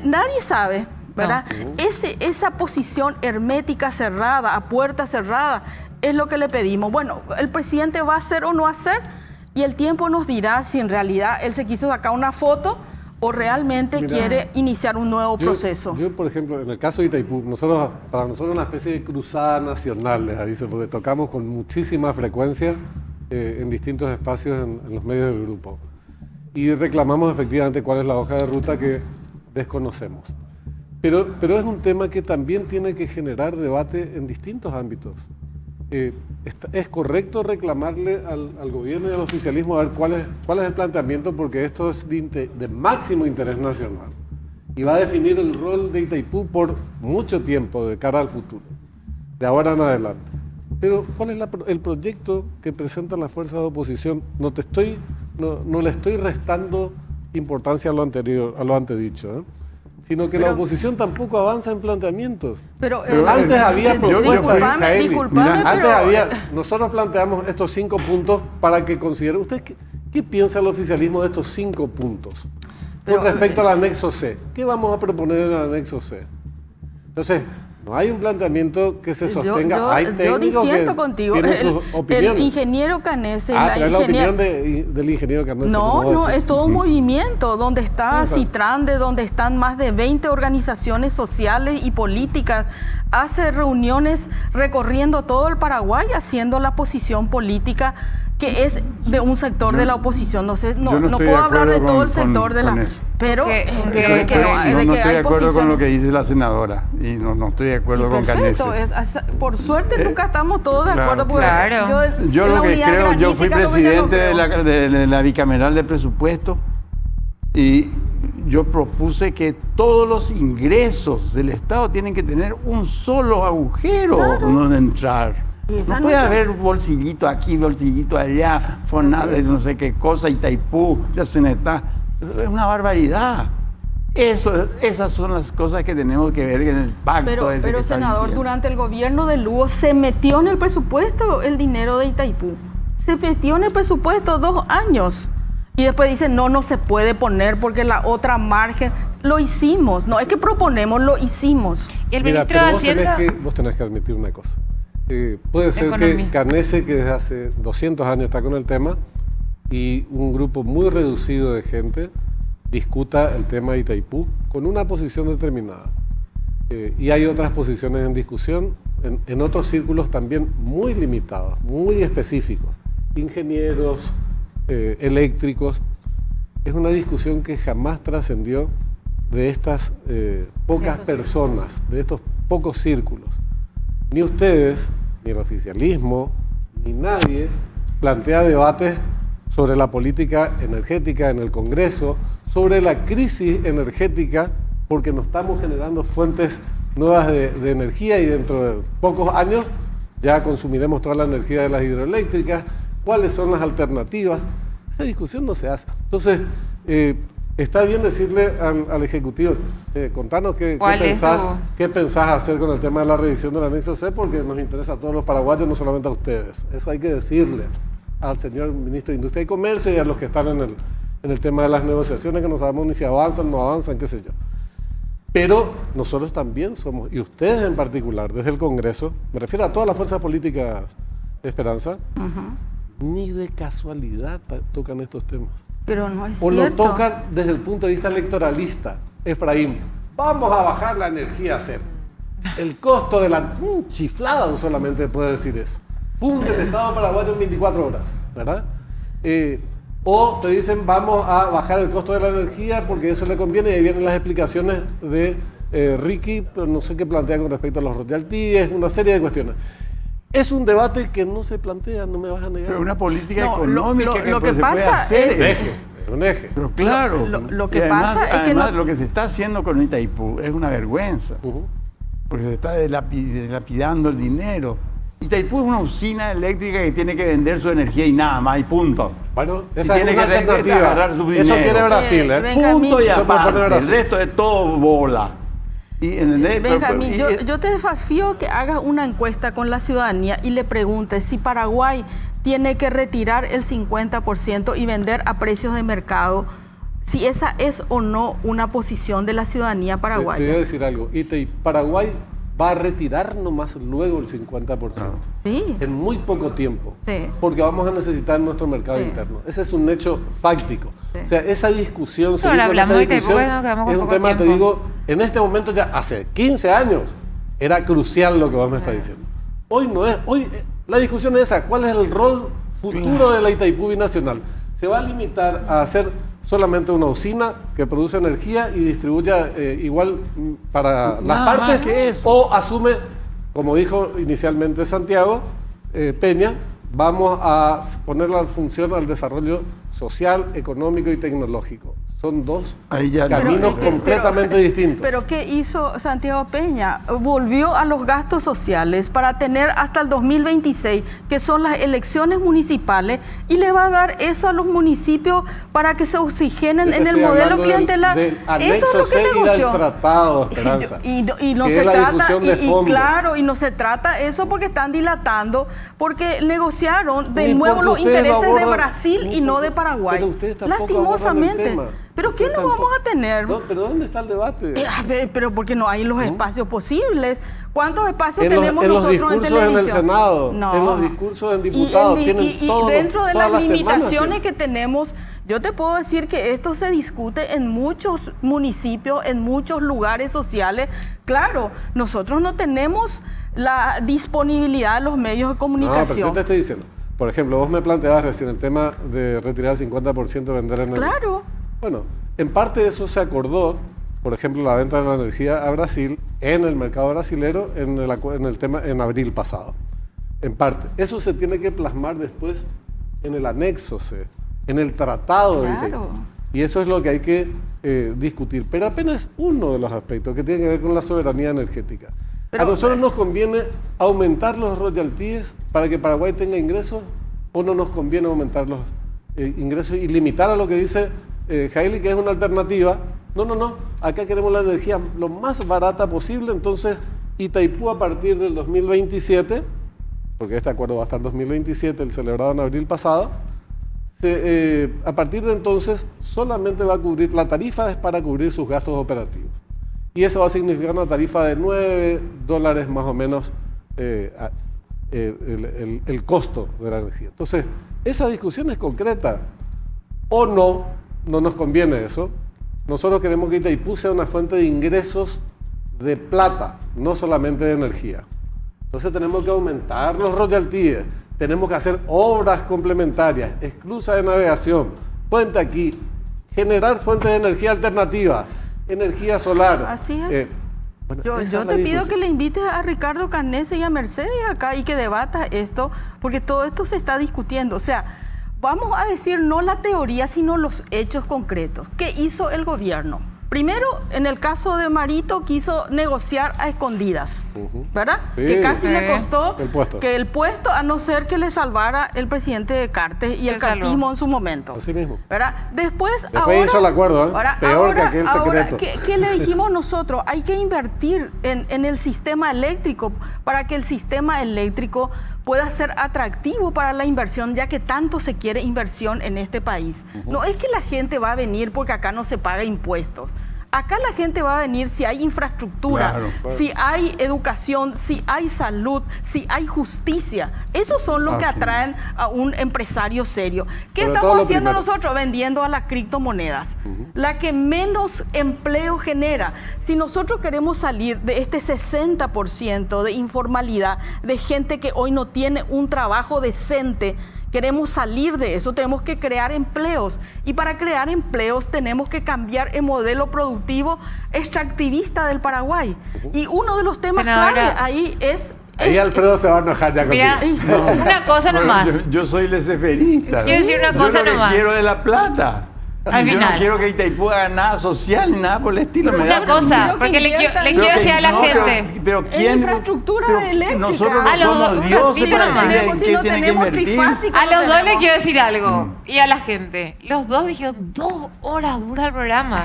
nadie sabe, ¿verdad? No. Esa posición hermética cerrada, a puerta cerrada, es lo que le pedimos. Bueno, el presidente va a hacer o no hacer y el tiempo nos dirá si en realidad él se quiso sacar una foto o realmente quiere iniciar un nuevo proceso. Yo, por ejemplo, en el caso de Itaipú, para nosotros es una especie de cruzada nacional, les aviso, porque tocamos con muchísima frecuencia en distintos espacios en los medios del grupo. Y reclamamos efectivamente cuál es la hoja de ruta que desconocemos. Pero es un tema que también tiene que generar debate en distintos ámbitos. ¿Es correcto reclamarle al gobierno y al oficialismo a ver cuál es el planteamiento? Porque esto es de máximo interés nacional y va a definir el rol de Itaipú por mucho tiempo de cara al futuro, de ahora en adelante. Pero ¿cuál es el proyecto que presentan las fuerzas de oposición? No le estoy restando importancia a lo anterior, a lo antedicho, sino que la oposición tampoco avanza en planteamientos. Pero antes había propuestas. Nosotros planteamos estos 5 puntos para que considere. ¿Usted qué piensa el oficialismo de estos 5 puntos? Con respecto al anexo C. ¿Qué vamos a proponer en el anexo C? Entonces, No hay un planteamiento que se sostenga. Hay yo técnicos diciendo que contigo, tienen sus opiniones. el ingeniero Canese... pero es la opinión del ingeniero Canese. No, es todo un movimiento donde está Citrande, donde están más de 20 organizaciones sociales y políticas. Hace reuniones recorriendo todo el Paraguay haciendo la posición política que es de un sector de la oposición. No sé, no puedo hablar de todo el sector de la... Pero no estoy de acuerdo con lo que dice la senadora y no estoy de acuerdo con Canese. Por suerte nunca estamos todos de acuerdo. Yo lo que creo, yo fui presidente de la bicameral de presupuesto y yo propuse que todos los ingresos del Estado tienen que tener un solo agujero donde entrar. No puede haber bolsillito aquí, bolsillito allá, Fonade, no sé qué cosa, Itaipú, Yacenetá. Es una barbaridad. Esas son las cosas que tenemos que ver en el pacto. Pero senador, durante el gobierno de Lugo se metió en el presupuesto el dinero de Itaipú. Se metió en el presupuesto 2 años. Y después dicen, no se puede poner porque la otra margen... Lo hicimos, no es que proponemos, lo hicimos. Y el ministro de Hacienda... Vos tenés que admitir una cosa. Puede ser que Canese, que desde hace 200 años está con el tema, y un grupo muy reducido de gente discuta el tema de Itaipú con una posición determinada. Y hay otras posiciones en discusión en otros círculos también muy limitados, muy específicos. Ingenieros, eléctricos. Es una discusión que jamás trascendió de estas pocas personas, de estos pocos círculos. Ni ustedes, ni el oficialismo, ni nadie plantea debates sobre la política energética en el Congreso, sobre la crisis energética, porque no estamos generando fuentes nuevas de energía y dentro de pocos años ya consumiremos toda la energía de las hidroeléctricas. ¿Cuáles son las alternativas? Esa discusión no se hace. Entonces, está bien decirle al Ejecutivo, contanos qué pensás hacer con el tema de la revisión del anexo C, porque nos interesa a todos los paraguayos, no solamente a ustedes. Eso hay que decirle al señor Ministro de Industria y Comercio y a los que están en el tema de las negociaciones, que no sabemos ni si avanzan, no avanzan, qué sé yo. Pero nosotros también somos, y ustedes en particular, desde el Congreso, me refiero a todas las fuerzas políticas de Esperanza, ni de casualidad tocan estos temas. Pero no es cierto. O lo tocan desde el punto de vista electoralista. Efraín, vamos a bajar la energía a cero. El costo de la... chiflada solamente puede decir eso. Funde el Estado paraguayo en 24 horas, ¿verdad? O te dicen, vamos a bajar el costo de la energía porque eso le conviene, y ahí vienen las explicaciones de Ricky, pero no sé qué plantea con respecto a los royalties, una serie de cuestiones. Es un debate que no se plantea, no me vas a negar. Pero una política económica lo que se pasa puede hacer. Es un eje. Pero claro, lo que pasa es que lo que se está haciendo con Itaipú es una vergüenza. Porque se está dilapidando el dinero. Itaipú es una usina eléctrica que tiene que vender su energía y nada más, y punto. Bueno, esa es una alternativa. Agarrar su dinero. Eso quiere Brasil, punto y aparte, el resto es todo bola. Benjamín, yo te desafío que hagas una encuesta con la ciudadanía y le preguntes si Paraguay tiene que retirar el 50% y vender a precios de mercado, si esa es o no una posición de la ciudadanía paraguaya. Te voy a decir algo, Paraguay va a retirar nomás luego el 50%. Sí. En muy poco tiempo. Sí. Porque vamos a necesitar nuestro mercado interno. Ese es un hecho fáctico. Sí. O sea, esa discusión, es un tema, te digo, en este momento ya hace 15 años era crucial lo que vos me estás diciendo. Hoy no es. Hoy la discusión es esa. ¿Cuál es el rol futuro de la Itaipú Binacional? ¿Se va a limitar a hacer solamente una usina que produce energía y distribuya igual para las partes? Que eso. ¿O asume, como dijo inicialmente Santiago Peña, vamos a poner la función al desarrollo social, económico y tecnológico? Son dos caminos completamente distintos. Pero ¿qué hizo Santiago Peña? Volvió a los gastos sociales para tener hasta el 2026, que son las elecciones municipales, y le va a dar eso a los municipios para que se oxigenen en el modelo clientelar. Eso es lo que negoció. Tratado, Esperanza, y no se trata, claro, y no se trata eso porque están dilatando, porque negociaron de nuevo los intereses de Brasil y no de Paraguay. Lastimosamente. ¿Pero qué no vamos a tener? No, pero ¿dónde está el debate? A ver, pero porque no hay los espacios posibles. ¿Cuántos espacios tenemos en nosotros los en discursos televisión? en el Senado, No. en los discursos en diputados, y dentro de las limitaciones que tenemos, yo te puedo decir que esto se discute en muchos municipios, en muchos lugares sociales. Claro, nosotros no tenemos la disponibilidad de los medios de comunicación. No, pero ¿qué te estoy diciendo? Por ejemplo, vos me planteabas recién el tema de retirar el 50% de vender energía. Claro. Bueno, en parte de eso se acordó, por ejemplo, la venta de la energía a Brasil en el mercado brasilero en abril pasado. En parte. Eso se tiene que plasmar después en el anexo C, en el tratado de Itaipú. Y eso es lo que hay que discutir. Pero apenas uno de los aspectos que tiene que ver con la soberanía energética. ¿A nosotros nos conviene aumentar los royalties para que Paraguay tenga ingresos o no nos conviene aumentar los ingresos y limitar a lo que dice Hailey, que es una alternativa? No, acá queremos la energía lo más barata posible, entonces Itaipú a partir del 2027, porque este acuerdo va a estar en 2027, el celebrado en abril pasado, a partir de entonces solamente va a cubrir, la tarifa es para cubrir sus gastos operativos. Y eso va a significar una tarifa de $9 más o menos el costo de la energía. Entonces, esa discusión es concreta. O no nos conviene eso. Nosotros queremos que Itaipú sea una fuente de ingresos de plata, no solamente de energía. Entonces tenemos que aumentar los royalties, tenemos que hacer obras complementarias, esclusas de navegación, puente aquí, generar fuentes de energía alternativa, energía solar. Así es. Yo te pido que le invites a Ricardo Canese y a Mercedes acá y que debata esto, porque todo esto se está discutiendo. O sea, vamos a decir no la teoría, sino los hechos concretos. ¿Qué hizo el gobierno? Primero, en el caso de Marito, quiso negociar a escondidas, ¿verdad? Sí, que casi le costó el puesto, a no ser que le salvara el presidente de Cartes y el cartismo en su momento. Así mismo. ¿Verdad? Después ahora, hizo el acuerdo, ¿eh? Peor que aquel secreto. ¿Qué le dijimos nosotros? Hay que invertir en el sistema eléctrico para que el sistema eléctrico pueda ser atractivo para la inversión, ya que tanto se quiere inversión en este país. No es que la gente va a venir porque acá no se paga impuestos. Acá la gente va a venir si hay infraestructura, si hay educación, si hay salud, si hay justicia. Esos son los que atraen a un empresario serio. ¿Qué estamos haciendo nosotros? Vendiendo a las criptomonedas. La que menos empleo genera. Si nosotros queremos salir de este 60% de informalidad, de gente que hoy no tiene un trabajo decente, queremos salir de eso, tenemos que crear empleos. Y para crear empleos tenemos que cambiar el modelo productivo extractivista del Paraguay. Y uno de los temas clave ahí es... Ahí Alfredo se va a enojar ya contigo. Mira, una cosa nomás. Yo soy leseferista. Quiero decir una cosa yo nomás. Quiero de la plata. Al yo final. no quiero que Itaipú haga nada social ni nada por el estilo. Una cosa, porque le quiero decir a la gente. Pero ¿quién? Infraestructura eléctrica. Nosotros no somos dioses para decirle qué tiene que invertir. A los dos les quiero decir algo. Y a la gente. Los dos dijeron 2 horas dura el programa.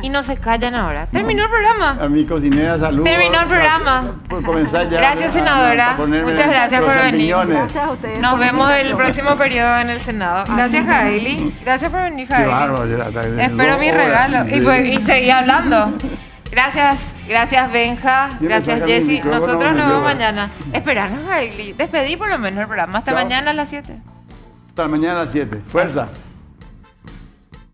Y no se callan ahora. Terminó el programa. A mi cocinera, saludos. Terminó el programa. Por comenzar ya. Gracias, senadora. Muchas gracias por venir. Gracias a ustedes. Nos vemos el próximo periodo en el Senado. Gracias, Hailey. Gracias por venir, Hailey. Espero mi regalo. Y seguí hablando. Gracias Benja, gracias Jessy. Nosotros nos vemos mañana. Esperanos, Hailey. Despedí por lo menos el programa. Hasta mañana a las 7. Hasta mañana a las 7. Fuerza.